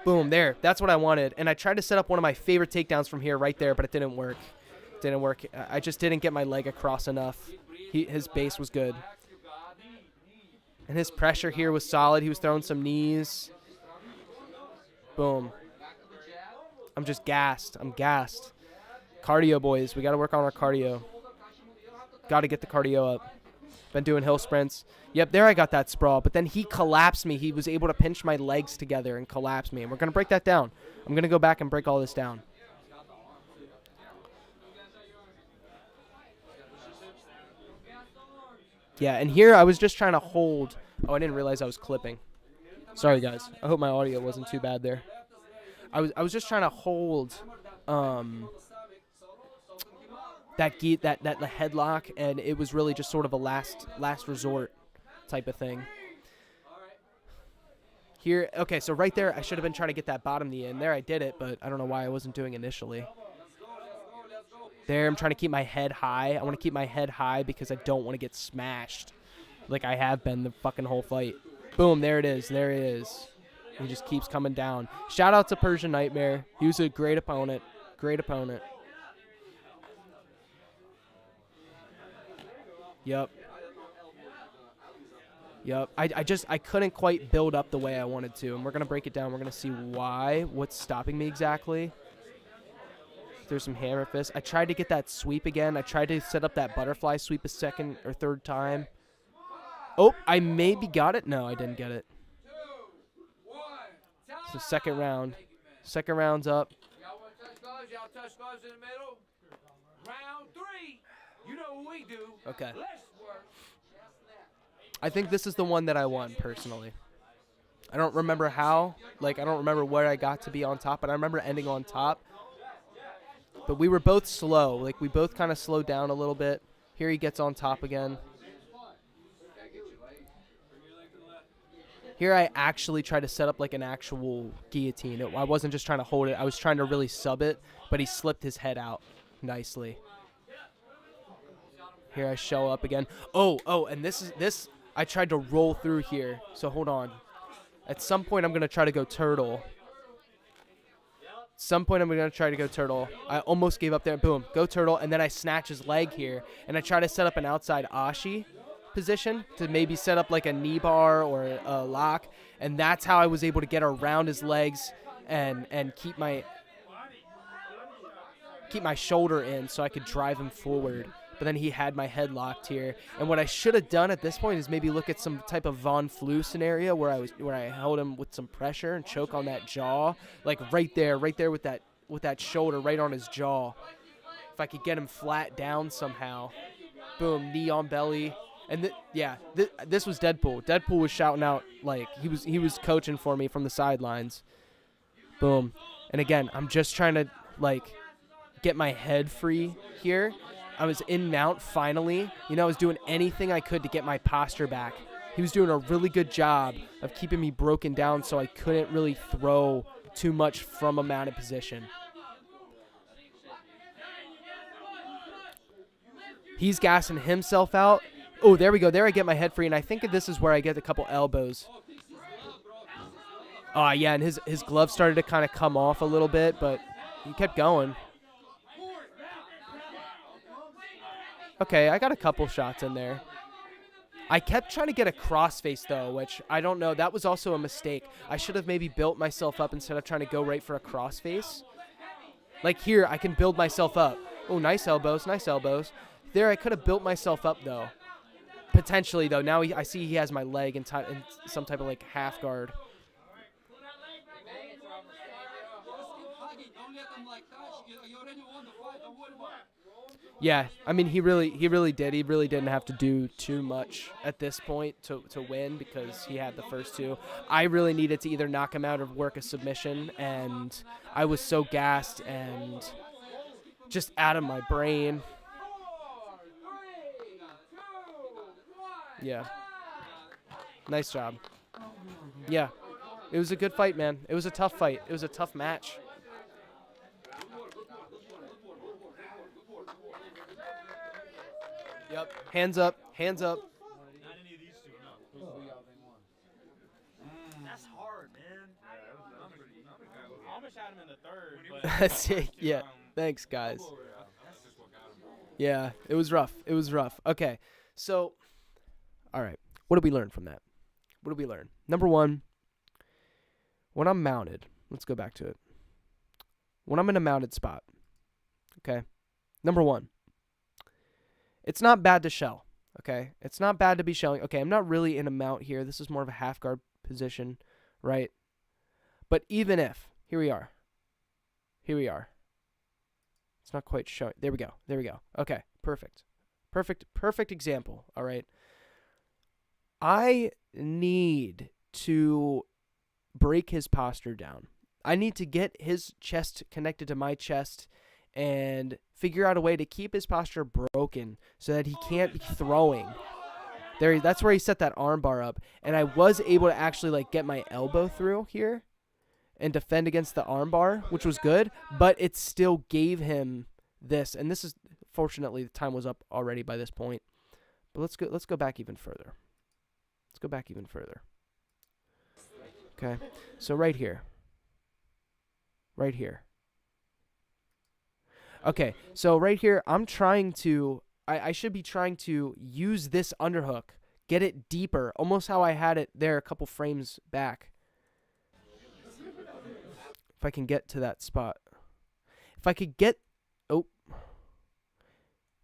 Boom, there. That's what I wanted. And I tried to set up one of my favorite takedowns from here right there, but it didn't work. Didn't work. I just didn't get my leg across enough. His base was good. And his pressure here was solid. He was throwing some knees. Boom. I'm just gassed. I'm gassed. Cardio, boys. We got to work on our cardio. Got to get the cardio up. Been doing hill sprints. Yep, there I got that sprawl. But then he collapsed me. He was able to pinch my legs together and collapse me. And we're going to break that down. I'm going to go back and break all this down. Yeah, and here I was just trying to hold. Oh, I didn't realize I was clipping. Sorry, guys. I hope my audio wasn't too bad there. I was just trying to hold that headlock, and it was really just sort of a last resort type of thing. Here, okay, so right there, I should have been trying to get that bottom knee in. There I did it, but I don't know why I wasn't doing initially. There, I'm trying to keep my head high. I want to keep my head high because I don't want to get smashed like I have been the fucking whole fight. Boom, there it is. There it is. He just keeps coming down. Shout out to Persian Nightmare. He was a great opponent. Great opponent. Yep. I couldn't quite build up the way I wanted to, and we're going to break it down. We're going to see what's stopping me exactly. There's some hammer fists. I tried to get that sweep again. I tried to set up that butterfly sweep a second or third time. Oh, I maybe got it. No, I didn't get it. So second round. Second round's up. Y'all want to touch gloves? Y'all touch gloves in the middle. Round 3. You know what we do. Okay. Let's work. I think this is the one that I won, personally. I don't remember how. Like, I don't remember where I got to be on top, but I remember ending on top. But we were both slow. Like, we both kind of slowed down a little bit. Here he gets on top again. Here I actually tried to set up like an actual guillotine. I wasn't just trying to hold it. I was trying to really sub it, but he slipped his head out nicely. Here I show up again. Oh, and this I tried to roll through here. So hold on. At some point I'm going to try to go turtle. Some point I'm going to try to go turtle. I almost gave up there. Boom. Go turtle. And then I snatch his leg here. And I try to set up an outside ashi. position to maybe set up like a knee bar or a lock, and that's how I was able to get around his legs and keep my shoulder in so I could drive him forward. But then he had my head locked here. And what I should have done at this point is maybe look at some type of Von Flu scenario where I held him with some pressure and choke on that jaw, like right there with that shoulder right on his jaw. If I could get him flat down somehow, boom, knee on belly. And this was Deadpool. Deadpool was shouting out, like he was coaching for me from the sidelines. Boom. And again, I'm just trying to like get my head free here. I was in mount finally. I was doing anything I could to get my posture back. He was doing a really good job of keeping me broken down so I couldn't really throw too much from a mounted position. He's gassing himself out. Oh, there we go. There I get my head free, and I think this is where I get a couple elbows. Oh, yeah, and his glove started to kind of come off a little bit, but he kept going. Okay, I got a couple shots in there. I kept trying to get a crossface, though, which I don't know. That was also a mistake. I should have maybe built myself up instead of trying to go right for a crossface. Like here, I can build myself up. Oh, nice elbows, nice elbows. There, I could have built myself up, though. Potentially, though. Now I see he has my leg in some type of, like, half guard. Yeah, I mean, he really did. He really didn't have to do too much at this point to win because he had the first two. I really needed to either knock him out or work a submission, and I was so gassed and just out of my brain. Yeah. Nice job. Yeah. It was a good fight, man. It was a tough fight. It was a tough match. Yep. Hands up. Hands up. Not any of these two, no. That's hard, man. Amish had him in the third, but Yeah. Thanks, guys. Yeah, it was rough. It was rough. Okay. So, all right. What did we learn from that? What did we learn? Number one, when I'm mounted, let's go back to it. When I'm in a mounted spot, okay? Number one, it's not bad to shell, okay? It's not bad to be shelling. Okay, I'm not really in a mount here. This is more of a half guard position, right? But even if, here we are. Here we are. It's not quite showing. There we go. There we go. Okay, perfect. Perfect example, all right? I need to break his posture down. I need to get his chest connected to my chest and figure out a way to keep his posture broken so that he can't be throwing. There, that's where he set that arm bar up, and I was able to actually like get my elbow through here and defend against the arm bar, which was good, but it still gave him this. And this is, fortunately, the time was up already by this point. But let's go back even further. Let's go back even further. Okay, so right here. Right here. Okay, so right here, I'm trying to, I should be trying to use this underhook, get it deeper, almost how I had it there a couple frames back. If I can get to that spot. If I could get, oh,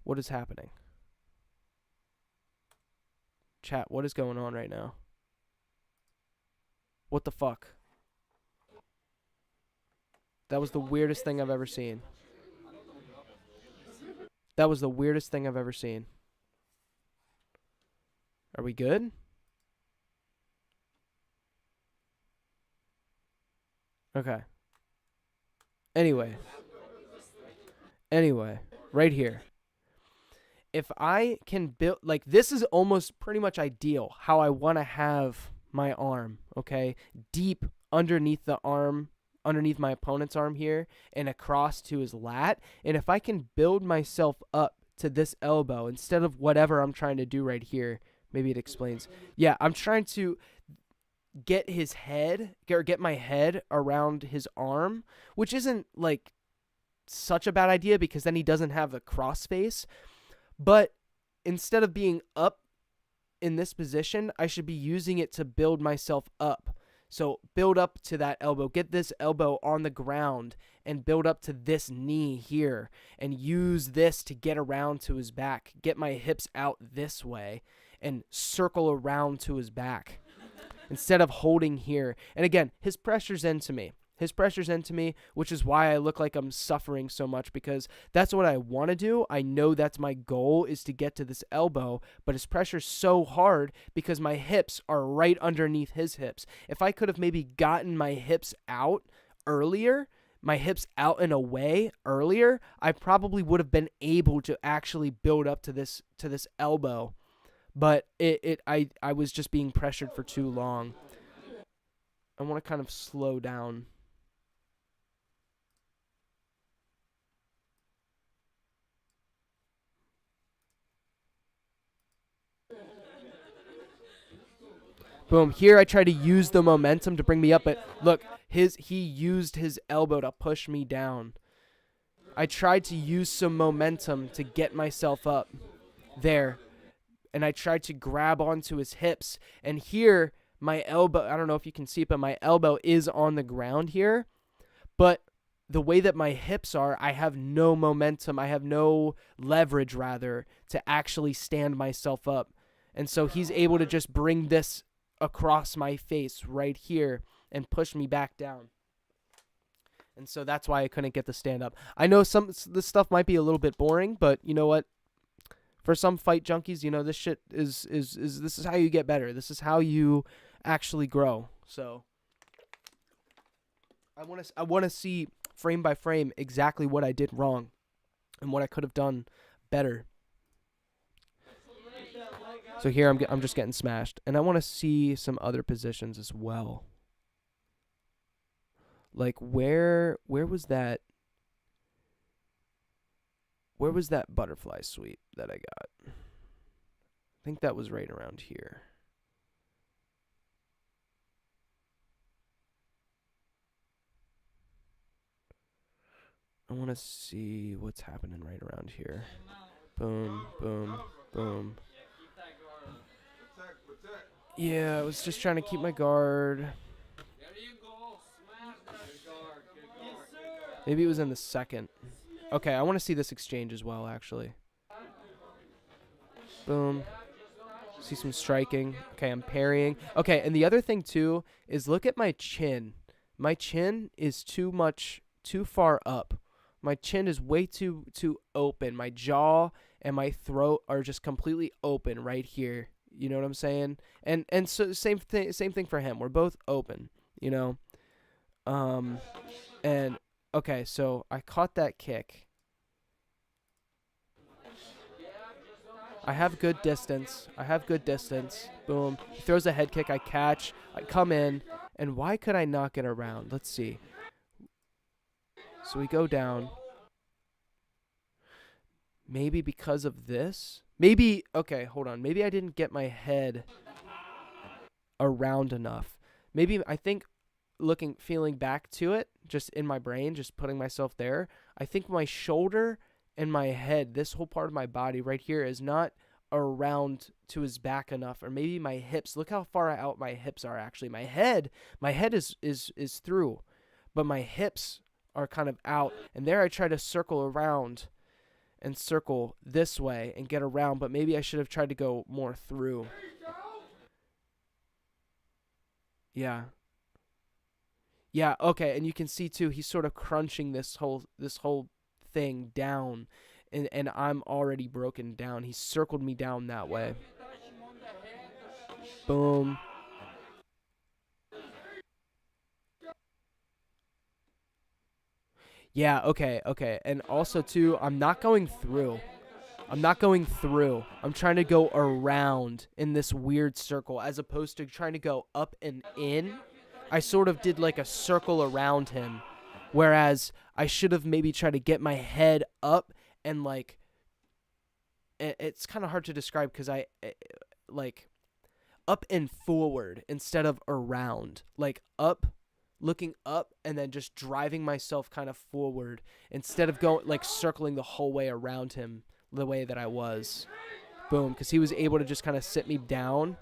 what is happening? Chat, what is going on right now? What the fuck? That was the weirdest thing I've ever seen. That was the weirdest thing I've ever seen. Are we good? Okay. Anyway, right here. If I can build, like, this is almost pretty much ideal how I want to have my arm, okay? Deep underneath the arm, underneath my opponent's arm here, and across to his lat. And if I can build myself up to this elbow instead of whatever I'm trying to do right here, maybe it explains. Yeah, I'm trying to get his head, or get my head around his arm, which isn't, like, such a bad idea because then he doesn't have the cross face. But instead of being up in this position, I should be using it to build myself up. So build up to that elbow, get this elbow on the ground and build up to this knee here and use this to get around to his back, get my hips out this way and circle around to his back instead of holding here. And again, his pressure's into me. His pressure's into me, which is why I look like I'm suffering so much, because that's what I want to do. I know that's my goal, is to get to this elbow, but his pressure's so hard because my hips are right underneath his hips. If I could have maybe gotten my hips out earlier, my hips out and away earlier, I probably would have been able to actually build up to this elbow. But I was just being pressured for too long. I want to kind of slow down. Boom. Here I try to use the momentum to bring me up, but look, he used his elbow to push me down. I tried to use some momentum to get myself up there, and I tried to grab onto his hips, and here my elbow, I don't know if you can see it, but my elbow is on the ground here, but the way that my hips are, I have no momentum, I have no leverage, rather, to actually stand myself up. And so he's able to just bring this across my face right here and push me back down. And so that's why I couldn't get the stand up. I know this stuff might be a little bit boring, but you know what? For some fight junkies, you know, this shit is this is how you get better. This is how you actually grow. So I want to see frame by frame exactly what I did wrong and what I could have done better. So here I'm just getting smashed, and I want to see some other positions as well. Like where was that? Where was that butterfly sweep that I got? I think that was right around here. I want to see what's happening right around here. Boom, boom, boom. Yeah, I was just trying to keep my guard. Maybe it was in the second. Okay, I want to see this exchange as well, actually. Boom. See some striking. Okay, I'm parrying. Okay, and the other thing, too, is look at my chin. My chin is too far up. My chin is way too open. My jaw and my throat are just completely open right here. You know what I'm saying? And so same thing for him. We're both open, you know. And okay, so I caught that kick. I have good distance. Boom. He throws a head kick. I catch. I come in. And why could I not get around? Let's see. So we go down. Maybe because of this? Maybe, okay, hold on. Maybe I didn't get my head around enough. Maybe, I think, feeling back to it, just in my brain, just putting myself there, I think my shoulder and my head, this whole part of my body right here, is not around to his back enough. Or maybe my hips. Look how far out my hips are, actually. My head is through, but my hips are kind of out. And there I try to circle around and circle this way and get around, but maybe I should have tried to go more through. Yeah, okay, and you can see too, he's sort of crunching this whole thing down, and I'm already broken down. He circled me down that way. Boom. Yeah, okay. And also, too, I'm not going through. I'm trying to go around in this weird circle as opposed to trying to go up and in. I sort of did like a circle around him, whereas I should have maybe tried to get my head up and like, it's kind of hard to describe because I like up and forward instead of around, like up, looking up, and then just driving myself kind of forward instead of going like circling the whole way around him the way that I was. Boom, because he was able to just kind of sit me down.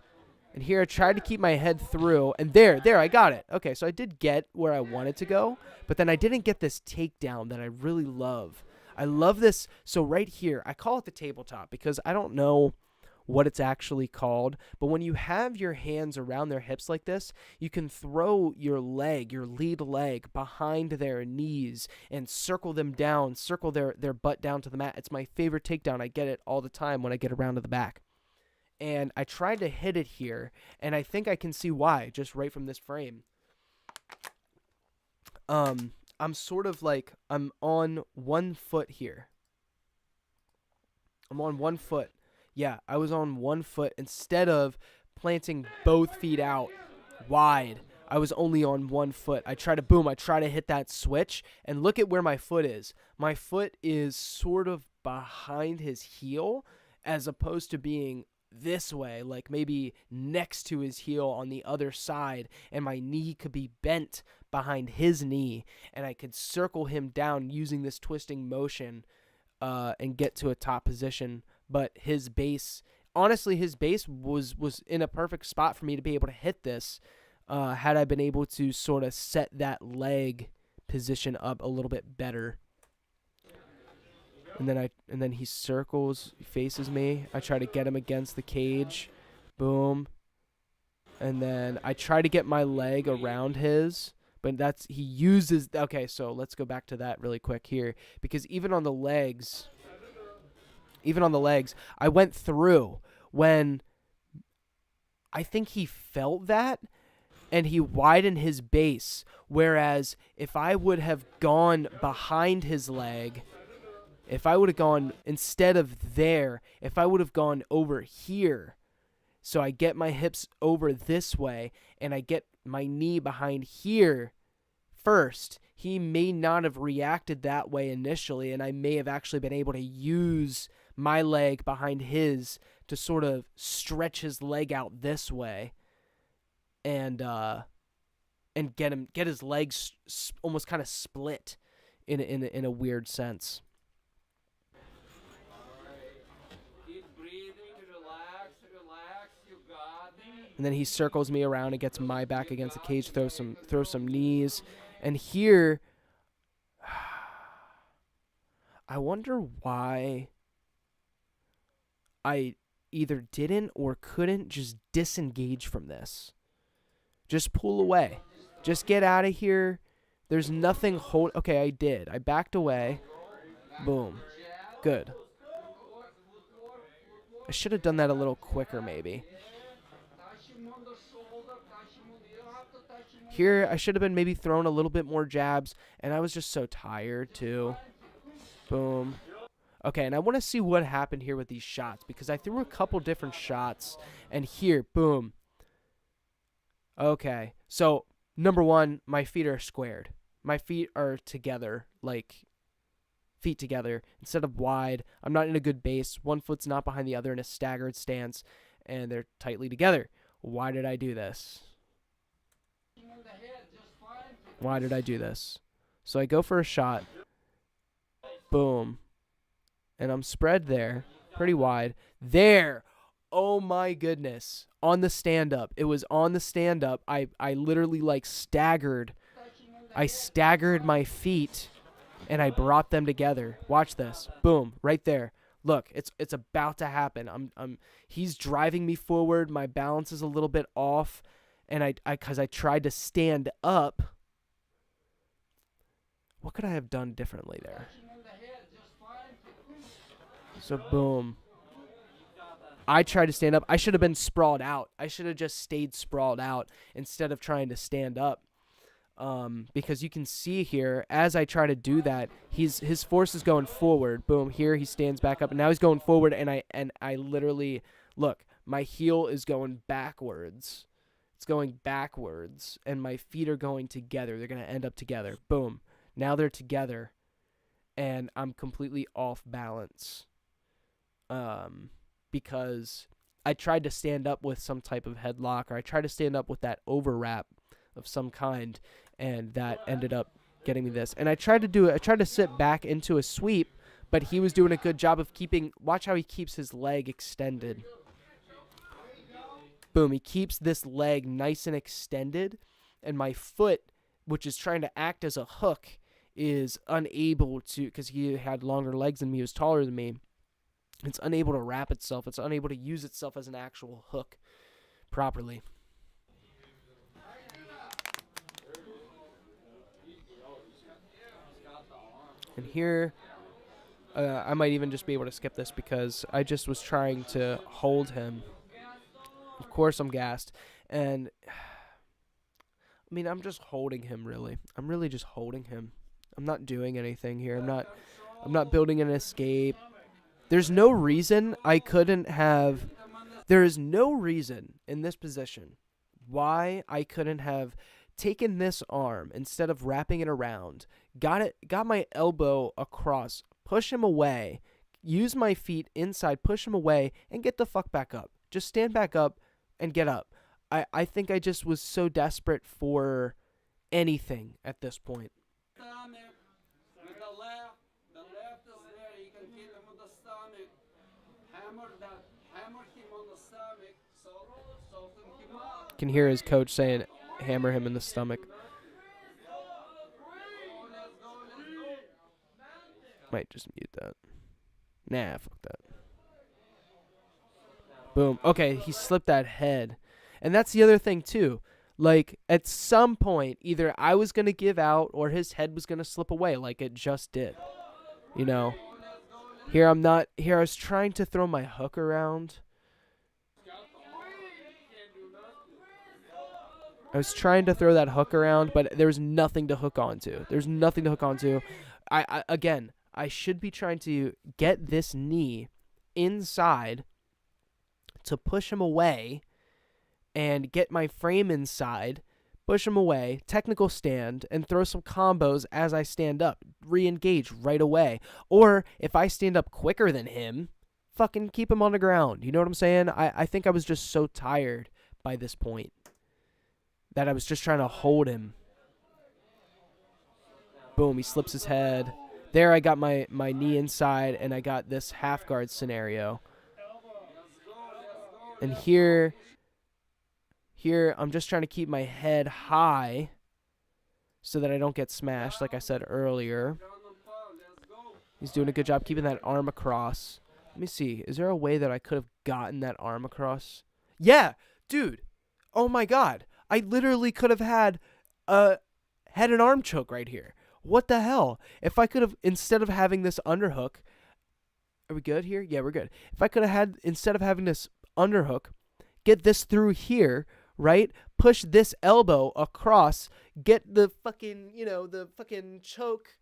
And here I tried to keep my head through. And there, I got it. Okay, so I did get where I wanted to go. But then I didn't get this takedown that I really love. I love this. So right here, I call it the tabletop because I don't know what it's actually called. But when you have your hands around their hips like this, you can throw your leg, your lead leg, behind their knees and circle them down, circle their butt down to the mat. It's my favorite takedown. I get it all the time when I get around to the back. And I tried to hit it here, and I think I can see why, just right from this frame. I'm sort of like, I'm on 1 foot here. I'm on 1 foot. Yeah, I was on 1 foot. Instead of planting both feet out wide, I was only on 1 foot. I try to hit that switch, and look at where my foot is. My foot is sort of behind his heel, as opposed to being this way, like maybe next to his heel on the other side, and my knee could be bent behind his knee, and I could circle him down using this twisting motion and get to a top position. But his base, honestly, his base was in a perfect spot for me to be able to hit this had I been able to sort of set that leg position up a little bit better. And then he circles, faces me. I try to get him against the cage. Boom. And then I try to get my leg around his, but he uses, okay, so let's go back to that really quick here, because even on the legs, I went through when I think he felt that and he widened his base, whereas if I would have gone behind his leg, if I would have gone, instead of there, if I would have gone over here, so I get my hips over this way, and I get my knee behind here first, he may not have reacted that way initially, and I may have actually been able to use my leg behind his to sort of stretch his leg out this way, and get his legs almost kind of split in a weird sense. And then he circles me around and gets my back against the cage, throws some knees. And here, I wonder why I either didn't or couldn't just disengage from this. Just pull away. Just get out of here. There's nothing okay, I did. I backed away. Boom. Good. I should have done that a little quicker, maybe. Here, I should have been maybe throwing a little bit more jabs, and I was just so tired, too. Boom. Okay, and I want to see what happened here with these shots, because I threw a couple different shots, and here, boom. Okay, so, number one, my feet are squared. My feet are together, like, feet together, instead of wide. I'm not in a good base. One foot's not behind the other in a staggered stance, and they're tightly together. Why did I do this? Why did I do this? So I go for a shot. Boom. And I'm spread there. Pretty wide. There. Oh my goodness. On the stand-up. It was on the stand-up. I literally like staggered. I staggered my feet and I brought them together. Watch this. Boom. Right there. Look, it's about to happen. He's driving me forward. My balance is a little bit off. And because I tried to stand up. What could I have done differently there? So, boom. I tried to stand up. I should have been sprawled out. I should have just stayed sprawled out instead of trying to stand up. Because you can see here, as I try to do that, his force is going forward. Boom, here he stands back up, and now he's going forward, and I literally, look, my heel is going backwards. It's going backwards, and my feet are going together. They're going to end up together. Boom. Now they're together, and I'm completely off balance because I tried to stand up with some type of headlock, or I tried to stand up with that overwrap of some kind, and that ended up getting me this. And I tried to sit back into a sweep, but he was doing a good job of watch how he keeps his leg extended. Boom, he keeps this leg nice and extended, and my foot, which is trying to act as a hook, is unable to, because he had longer legs than me, he was taller than me, it's unable to wrap itself. It's unable to use itself as an actual hook properly. And here, I might even just be able to skip this because I just was trying to hold him. Of course I'm gassed. And, I mean, I'm just holding him, really. I'm really just holding him. I'm not doing anything here. I'm not building an escape. There's no reason I couldn't have... There is no reason in this position why I couldn't have taken this arm instead of wrapping it around, got my elbow across, push him away, use my feet inside, push him away, and get the fuck back up. Just stand back up and get up. I think I just was so desperate for anything at this point. With the left is there, you can hit him with the stomach. Hammer him on the stomach, soften him up. You can hear his coach saying, hammer him in the stomach. Might just mute that. Nah, fuck that. Boom. Okay, he slipped that head. And that's the other thing, too. Like, at some point, either I was going to give out or his head was going to slip away like it just did. You know? Here I was trying to throw my hook around. I was trying to throw that hook around, but there was nothing to hook onto. There's nothing to hook onto. Again, I should be trying to get this knee inside to push him away and get my frame inside, push him away, technical stand, and throw some combos as I stand up. Re-engage right away. Or if I stand up quicker than him, fucking keep him on the ground. You know what I'm saying? I think I was just so tired by this point that I was just trying to hold him. Boom, he slips his head. There I got my knee inside, and I got this half guard scenario. And here I'm just trying to keep my head high so that I don't get smashed, like I said earlier. He's doing a good job keeping that arm across. Let me see. Is there a way that I could have gotten that arm across? Yeah, dude. Oh, my God. I literally could have had a head and arm choke right here. What the hell? If I could have, instead of having this underhook, are we good here? Yeah, we're good. If I could have had, instead of having this underhook, get this through here, right? Push this elbow across, get the fucking, the fucking choke.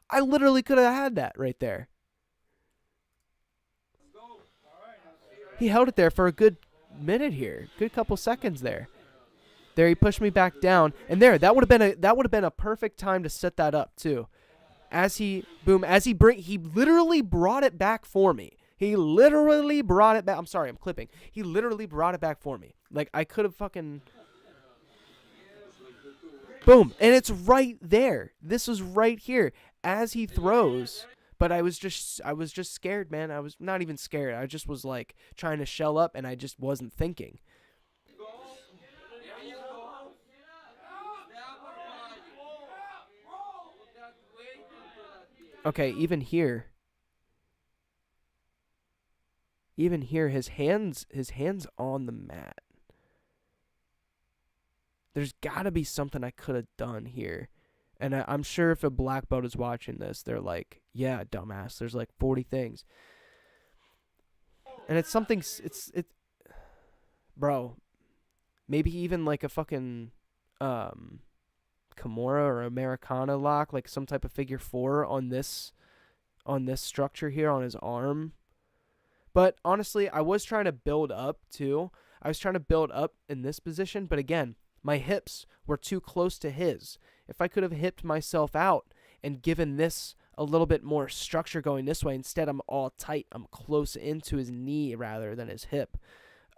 I literally could have had that right there. He held it there for a good minute here. Good couple seconds there. There, he pushed me back down, and there, that would have been a perfect time to set that up too. He literally brought it back for me. He literally brought it back. I'm sorry, I'm clipping. He literally brought it back for me. Like, I could have fucking... Boom, and it's right there. This was right here as he throws. But I was just scared, man. I was not even scared. I just was like trying to shell up, and I just wasn't thinking. Okay, even here, his hands on the mat. There's got to be something I could have done here. And I'm sure if a black belt is watching this, they're like, yeah, dumbass, there's like 40 things. And it's something, bro, maybe even like a fucking, Kimura or Americana lock, like some type of figure 4 on this structure here on his arm. But honestly, I was trying to build up too. I was trying to build up in this position, but again, my hips were too close to his. If I could have hipped myself out and given this a little bit more structure going this way, instead I'm all tight. I'm close into his knee rather than his hip.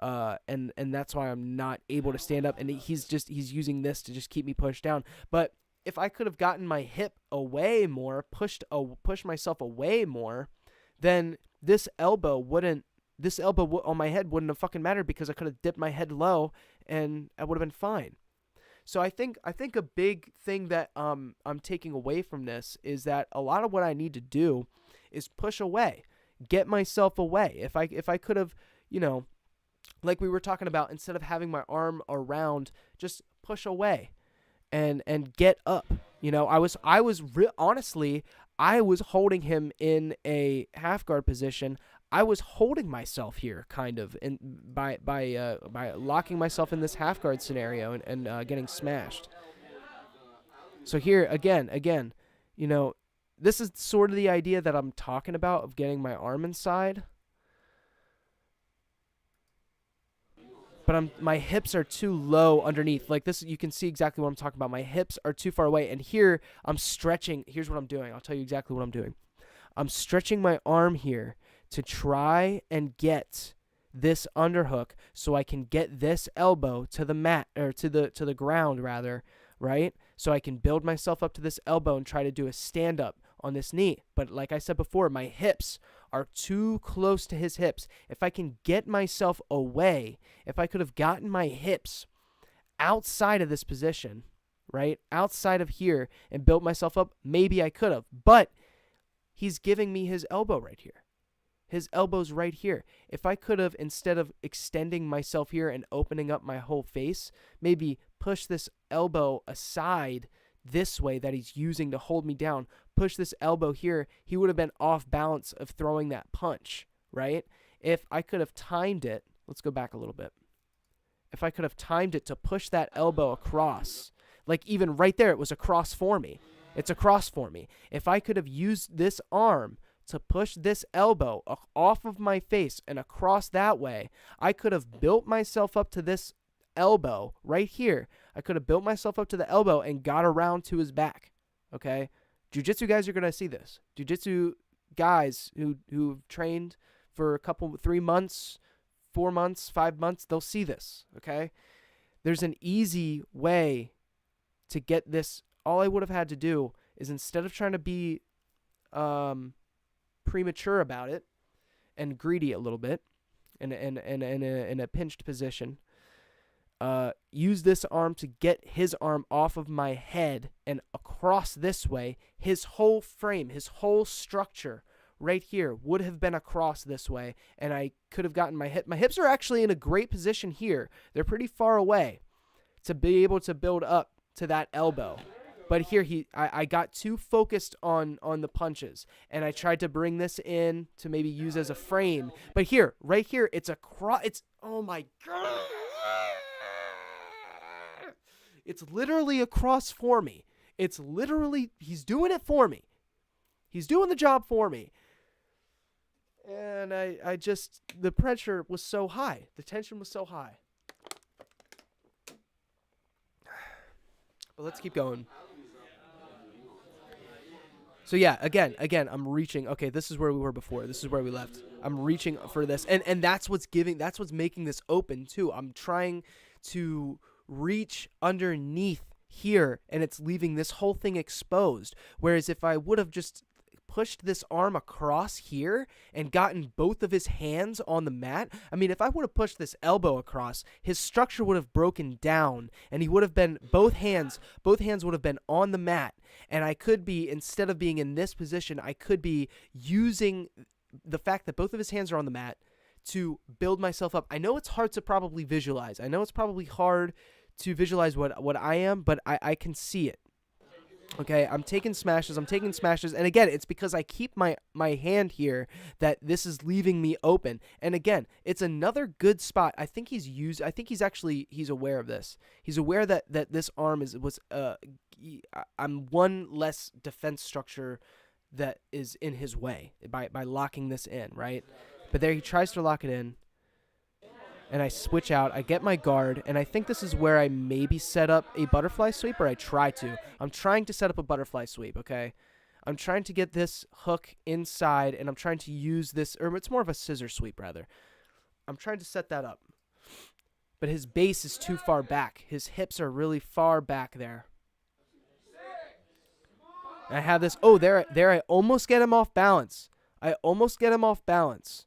And that's why I'm not able to stand up, and he's using this to just keep me pushed down. But if I could have gotten my hip away more, pushed myself away more, then this elbow on my head wouldn't have fucking mattered because I could have dipped my head low and I would have been fine. So I think a big thing that I'm taking away from this is that a lot of what I need to do is push away, get myself away. If I could have, like we were talking about, instead of having my arm around, just push away and get up. Honestly, I was holding him in a half guard position. I was holding myself here, kind of, by locking myself in this half guard scenario and getting smashed. So here again, this is sort of the idea that I'm talking about of getting my arm inside. But my hips are too low underneath. Like this, you can see exactly what I'm talking about. My hips are too far away, and here I'm stretching. Here's what I'm doing. I'll tell you exactly what I'm doing. I'm stretching my arm here to try and get this underhook so I can get this elbow to the mat, or to the ground rather, right? So I can build myself up to this elbow and try to do a stand up on this knee. But like I said before, my hips are too close to his hips. If I can get myself away, if I could have gotten my hips outside of this position, right? Outside of here and built myself up, maybe I could have. But he's giving me his elbow right here. His elbow's right here. If I could have, instead of extending myself here and opening up my whole face, maybe push this elbow aside this way that he's using to hold me down, push this elbow here, he would have been off balance of throwing that punch, right? If I could have timed it, let's go back a little bit. If I could have timed it to push that elbow across, like even right there, it was a cross for me. It's a cross for me. If I could have used this arm to push this elbow off of my face and across that way, I could have built myself up to this elbow right here. I could have built myself up to the elbow and got around to his back. Okay? Jiu-jitsu guys are going to see this. Jiu-jitsu guys who've trained for 3 months, 4 months, 5 months, they'll see this. Okay? There's an easy way to get this. All I would have had to do is, instead of trying to be premature about it and greedy a little bit in a pinched position, use this arm to get his arm off of my head and across this way. His whole frame, his whole structure right here would have been across this way, and I could have gotten my hip. My hips are actually in a great position here. They're pretty far away to be able to build up to that elbow. But here I got too focused on the punches, and I tried to bring this in to maybe use as a frame. But here, right here, it's a oh my God. It's literally a cross for me. It's literally, he's doing it for me. He's doing the job for me. And I just, the pressure was so high. The tension was so high. But let's keep going. So yeah, again, I'm reaching. Okay, this is where we were before. This is where we left. I'm reaching for this. And that's what's making this open too. I'm trying to reach underneath here, and it's leaving this whole thing exposed. Whereas if I would have just pushed this arm across here and gotten both of his hands on the mat, I mean, if I would have pushed this elbow across, his structure would have broken down, and he would have been, both hands would have been on the mat, and I could be, instead of being in this position, I could be using the fact that both of his hands are on the mat to build myself up. I know it's hard to probably visualize. I know it's probably hard to visualize what I am, but I can see it. Okay, I'm taking smashes, and again, it's because I keep my hand here that this is leaving me open. And again, it's another good spot. I think he's aware of this. He's aware that this arm I'm one less defense structure that is in his way by locking this in, right? But there he tries to lock it in, and I switch out. I get my guard, and I think this is where I maybe set up a butterfly sweep, or I try to. I'm trying to set up a butterfly sweep, okay? I'm trying to get this hook inside, and I'm trying to use this, or it's more of a scissor sweep, rather. I'm trying to set that up. But his base is too far back. His hips are really far back there. And I have this, there I almost get him off balance. I almost get him off balance.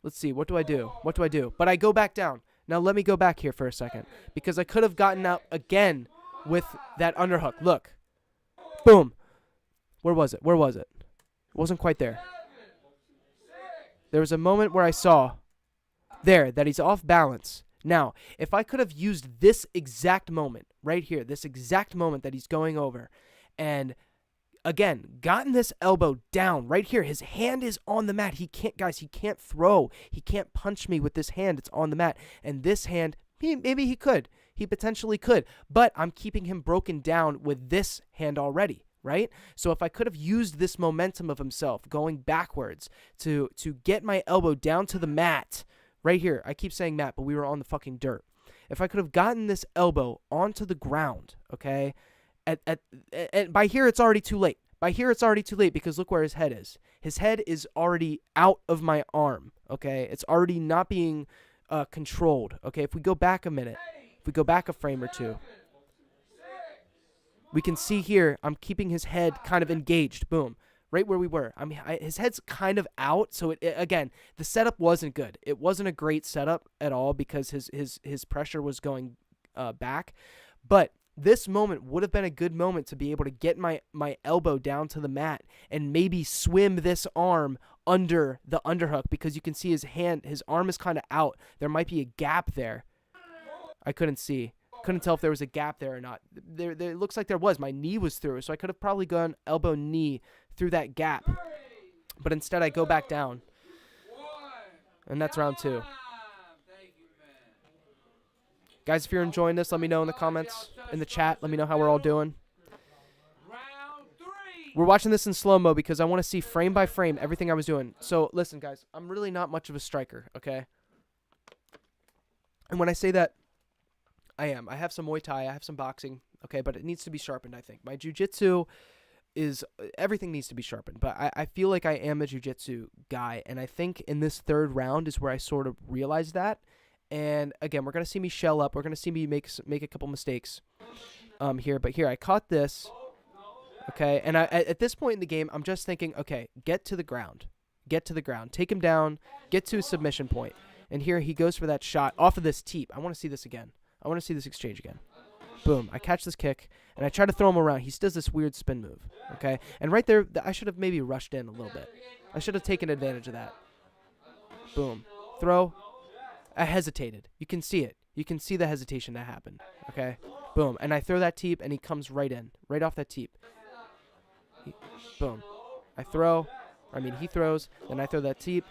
Let's see. What do I do? What do I do? But I go back down. Now let me go back here for a second. Because I could have gotten out again with that underhook. Look. Boom. Where was it? Where was it? It wasn't quite there. There was a moment where I saw there that he's off balance. Now, if I could have used this exact moment right here, this exact moment that he's going over, and again, gotten this elbow down right here. His hand is on the mat. He can't, guys, he can't throw. He can't punch me with this hand. It's on the mat. And this hand, maybe he could. He potentially could. But I'm keeping him broken down with this hand already, right? So if I could have used this momentum of himself going backwards to get my elbow down to the mat, right here. I keep saying mat, but we were on the fucking dirt. If I could have gotten this elbow onto the ground, okay, by here it's already too late. By here it's already too late because look where his head is. His head is already out of my arm, okay? It's already not being controlled, okay? If we go back a minute, if we go back a frame or two, we can see here I'm keeping his head kind of engaged. Boom. Right where we were. I mean, his head's kind of out, so again, the setup wasn't good. It wasn't a great setup at all because his pressure was going back, but this moment would have been a good moment to be able to get my elbow down to the mat and maybe swim this arm under the underhook because you can see his arm is kind of out. There might be a gap there. I couldn't see. Couldn't tell if there was a gap there or not. There it looks like there was. My knee was through, so I could have probably gone elbow knee through that gap. But instead I go back down. And that's round 2. Guys, if you're enjoying this, let me know in the comments, in the chat. Let me know how we're all doing. We're watching this in slow-mo because I want to see frame by frame everything I was doing. So, listen, guys. I'm really not much of a striker, okay? And when I say that, I am. I have some Muay Thai. I have some boxing, okay? But it needs to be sharpened, I think. My jiu-jitsu is... Everything needs to be sharpened. But I feel like I am a jiu-jitsu guy. And I think in this third round is where I sort of realized that. And again, we're going to see me shell up. We're going to see me make a couple mistakes here. But here, I caught this. Okay, and at this point in the game, I'm just thinking, okay, get to the ground. Get to the ground. Take him down. Get to a submission point. And here he goes for that shot off of this teep. I want to see this again. I want to see this exchange again. Boom. I catch this kick, and I try to throw him around. He does this weird spin move. Okay, and right there, I should have maybe rushed in a little bit. I should have taken advantage of that. Boom. Throw. I hesitated. You can see it. You can see the hesitation that happened. Okay? Boom. And I throw that teep, and he comes right in. Right off that teep. Boom. I throw. I mean, he throws. Then I throw that teep.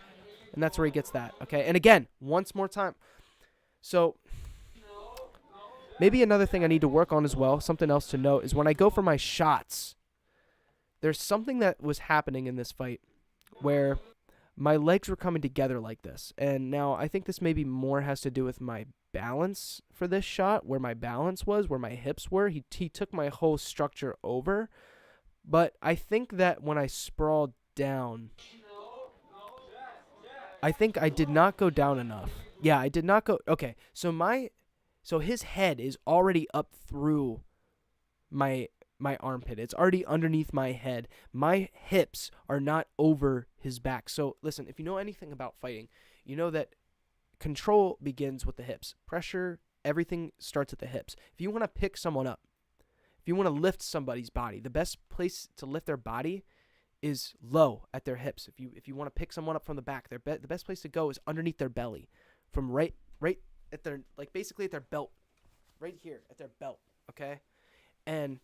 And that's where he gets that. Okay? And again, once more time. So, maybe another thing I need to work on as well, something else to note, is when I go for my shots, there's something that was happening in this fight where my legs were coming together like this. And now I think this maybe more has to do with my balance for this shot, where my balance was, where my hips were. He took my whole structure over. But I think that when I sprawled down, I think I did not go down enough. Yeah, I did not go. Okay, so his head is already up through my armpit. It's already underneath my head. My hips are not over his back. So listen, if you know anything about fighting, you know that control begins with the hips. Pressure, everything starts at the hips. If you want to pick someone up, if you want to lift somebody's body, the best place to lift their body is low at their hips. If you want to pick someone up from the back, the best place to go is underneath their belly, from right at their, like, basically at their belt, right here at their belt. Okay, and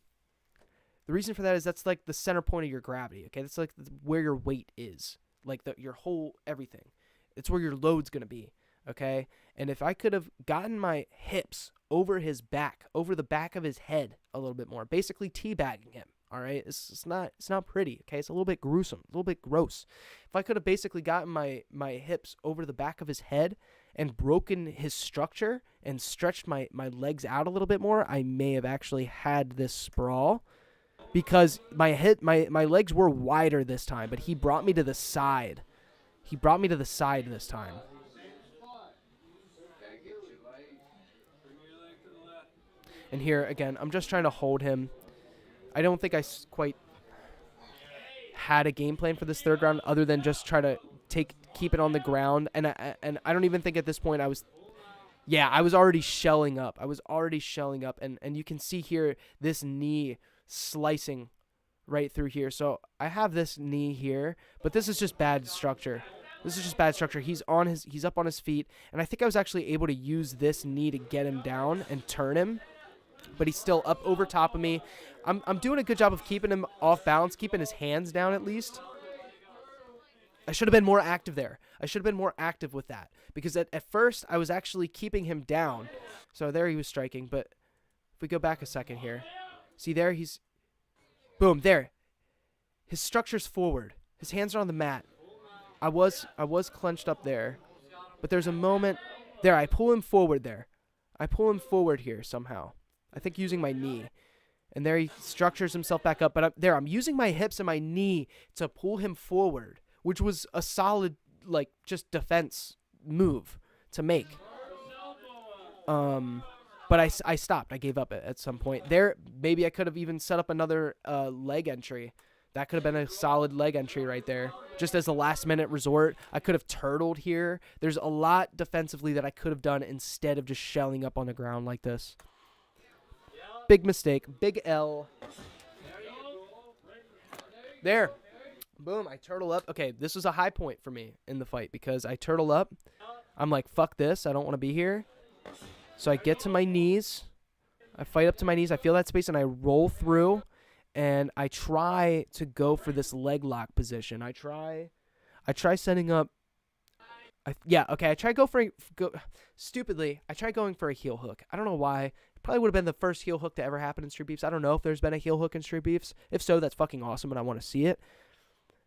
the reason for that is that's like the center point of your gravity, okay? That's like where your weight is, like your whole everything. It's where your load's going to be, okay? And if I could have gotten my hips over his back, over the back of his head a little bit more, basically teabagging him, all right? It's not pretty, okay? It's a little bit gruesome, a little bit gross. If I could have basically gotten my hips over the back of his head and broken his structure and stretched my legs out a little bit more, I may have actually had this sprawl. Because my legs were wider this time, but he brought me to the side. He brought me to the side this time. And here, again, I'm just trying to hold him. I don't think I quite had a game plan for this third round other than just try to keep it on the ground. And I don't even think at this point I was already shelling up. And you can see here this knee slicing right through here. So I have this knee here, but this is just bad structure. He's up on his feet, and I think I was actually able to use this knee to get him down and turn him, but he's still up over top of me. I'm doing a good job of keeping him off balance, keeping his hands down at least. I should have been more active there. I should have been more active with that, because at first I was actually keeping him down. So there he was striking, but if we go back a second here, see there, boom, there. His structure's forward. His hands are on the mat. I was clenched up there, but there's a moment there. I pull him forward there. I pull him forward here somehow. I think using my knee. And there he structures himself back up. But I'm using my hips and my knee to pull him forward, which was a solid, like, just defense move to make. But I stopped. I gave up at some point. There, maybe I could have even set up another leg entry. That could have been a solid leg entry right there. Just as a last-minute resort, I could have turtled here. There's a lot defensively that I could have done instead of just shelling up on the ground like this. Big mistake. Big L. There. Boom, I turtle up. Okay, this was a high point for me in the fight because I turtle up. I'm like, fuck this. I don't want to be here. So I get to my knees. I fight up to my knees. I feel that space, and I roll through. And I try to go for this leg lock position. I try setting up. I try stupidly. I try going for a heel hook. I don't know why. It probably would have been the first heel hook to ever happen in Street Beefs. I don't know if there's been a heel hook in Street Beefs. If so, that's fucking awesome, and I want to see it.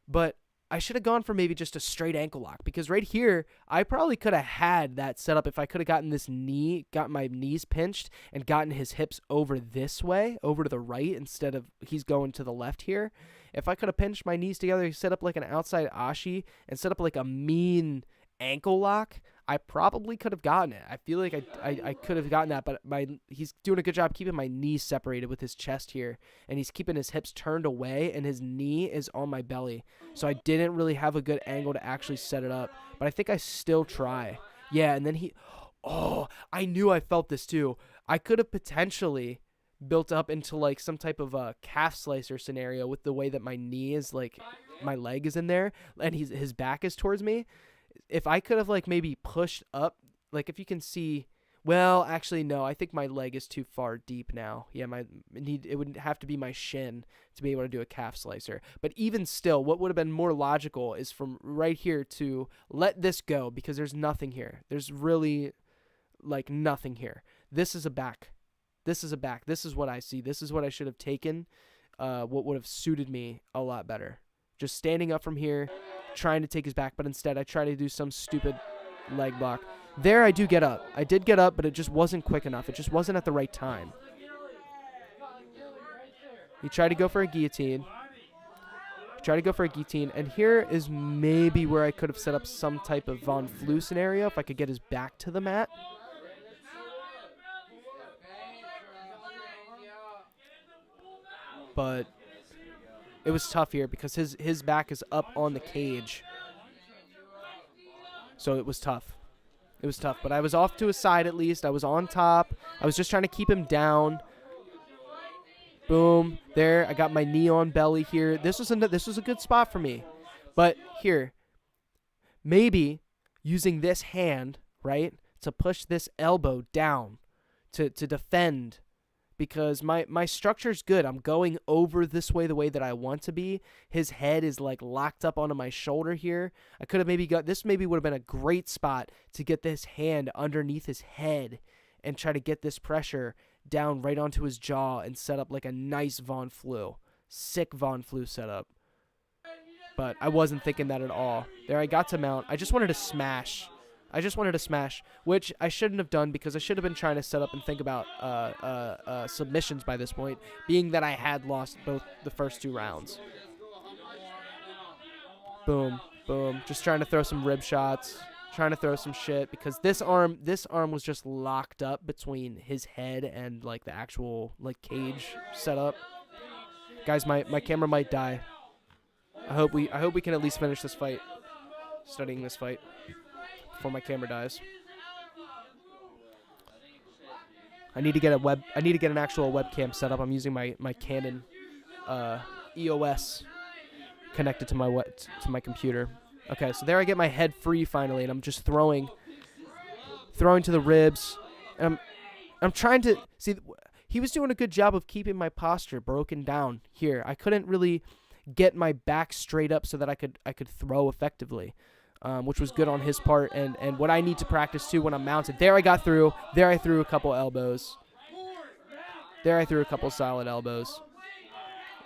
But I should have gone for maybe just a straight ankle lock, because right here, I probably could have had that set up if I could have gotten my knees pinched and gotten his hips over this way, over to the right, instead of he's going to the left here. If I could have pinched my knees together, set up like an outside ashi, and set up like a mean ankle lock, I probably could have gotten it. I feel like I could have gotten that, but he's doing a good job keeping my knees separated with his chest here, and he's keeping his hips turned away, and his knee is on my belly. So I didn't really have a good angle to actually set it up, but I think I still try. Yeah, and then I knew I felt this too. I could have potentially built up into like some type of a calf slicer scenario with the way that my knee is, like my leg is in there, and his back is towards me. If I could have like maybe pushed up, like if you can see, well, actually no, I think my leg is too far deep now. Yeah, it would have to be my shin to be able to do a calf slicer. But even still, what would have been more logical is from right here to let this go, because there's nothing here. There's really like nothing here. This is a back. This is what I see. This is what I should have taken. What would have suited me a lot better. Just standing up from here, trying to take his back, but instead I try to do some stupid leg block. There I do get up. I did get up, but it just wasn't quick enough. It just wasn't at the right time. He tried to go for a guillotine. And here is maybe where I could have set up some type of Von Flu scenario if I could get his back to the mat. But it was tough here because his back is up on the cage. So it was tough. But I was off to his side at least. I was on top. I was just trying to keep him down. Boom. There. I got my knee on belly here. This was a good spot for me. But here, maybe using this hand, right, to push this elbow down to defend, because my structure's good. I'm going over this way the way that I want to be. His head is like locked up onto my shoulder here. I could have maybe would have been a great spot to get this hand underneath his head and try to get this pressure down right onto his jaw and set up like a nice Von Flu. Sick Von Flu setup. But I wasn't thinking that at all. There, I got to mount. I just wanted to smash, which I shouldn't have done, because I should have been trying to set up and think about submissions by this point, being that I had lost both the first two rounds. Boom, boom. Just trying to throw some rib shots, trying to throw some shit, because this arm was just locked up between his head and like the actual like cage setup. Guys, my camera might die. I hope we can at least finish this fight. Studying this fight before my camera dies. I need to get an actual webcam set up. I'm using my Canon EOS connected to my computer. Okay, so there I get my head free finally, and I'm just throwing to the ribs. And I'm trying to see. He was doing a good job of keeping my posture broken down here. I couldn't really get my back straight up so that I could throw effectively, which was good on his part, and what I need to practice too when I'm mounted. There I got through. There I threw a couple elbows. There I threw a couple solid elbows.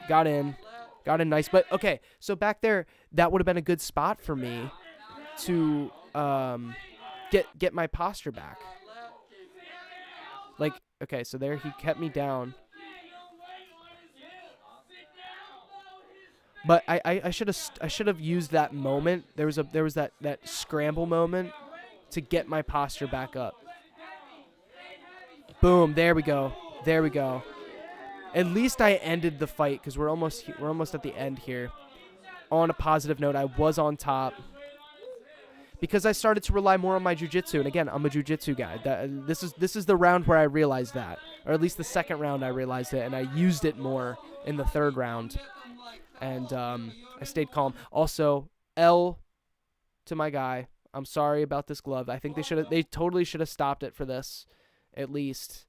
Got in nice. But okay, so back there, that would have been a good spot for me to get my posture back. Like, okay, so there he kept me down. But I should have used that moment. There was that scramble moment to get my posture back up. Boom, there we go. There we go. At least I ended the fight because we're almost at the end here. On a positive note, I was on top because I started to rely more on my jiu-jitsu. And again, I'm a jiu-jitsu guy. This is the round where I realized that, or at least the second round I realized it, and I used it more in the third round. And I stayed calm. Also, L to my guy. I'm sorry about this glove. I think they totally should have stopped it for this, at least.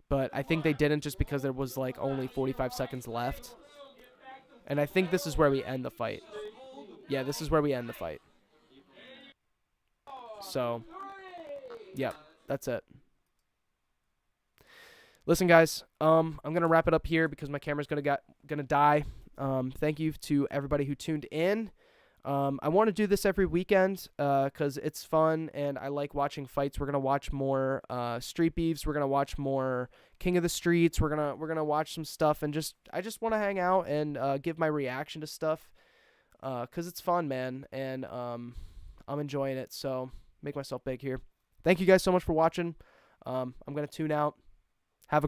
But I think they didn't just because there was like only 45 seconds left. And I think this is where we end the fight. Yeah, this is where we end the fight. So, yep, that's it. Listen, guys, I'm gonna wrap it up here because my camera's gonna die. Thank you to everybody who tuned in. I want to do this every weekend because it's fun and I like watching fights. We're gonna watch more Streetbeefs. We're gonna watch more King of the Streets. We're gonna watch some stuff and I just want to hang out and give my reaction to stuff because it's fun, man, and I'm enjoying it. So make myself big here. Thank you guys so much for watching. I'm gonna tune out. Have a great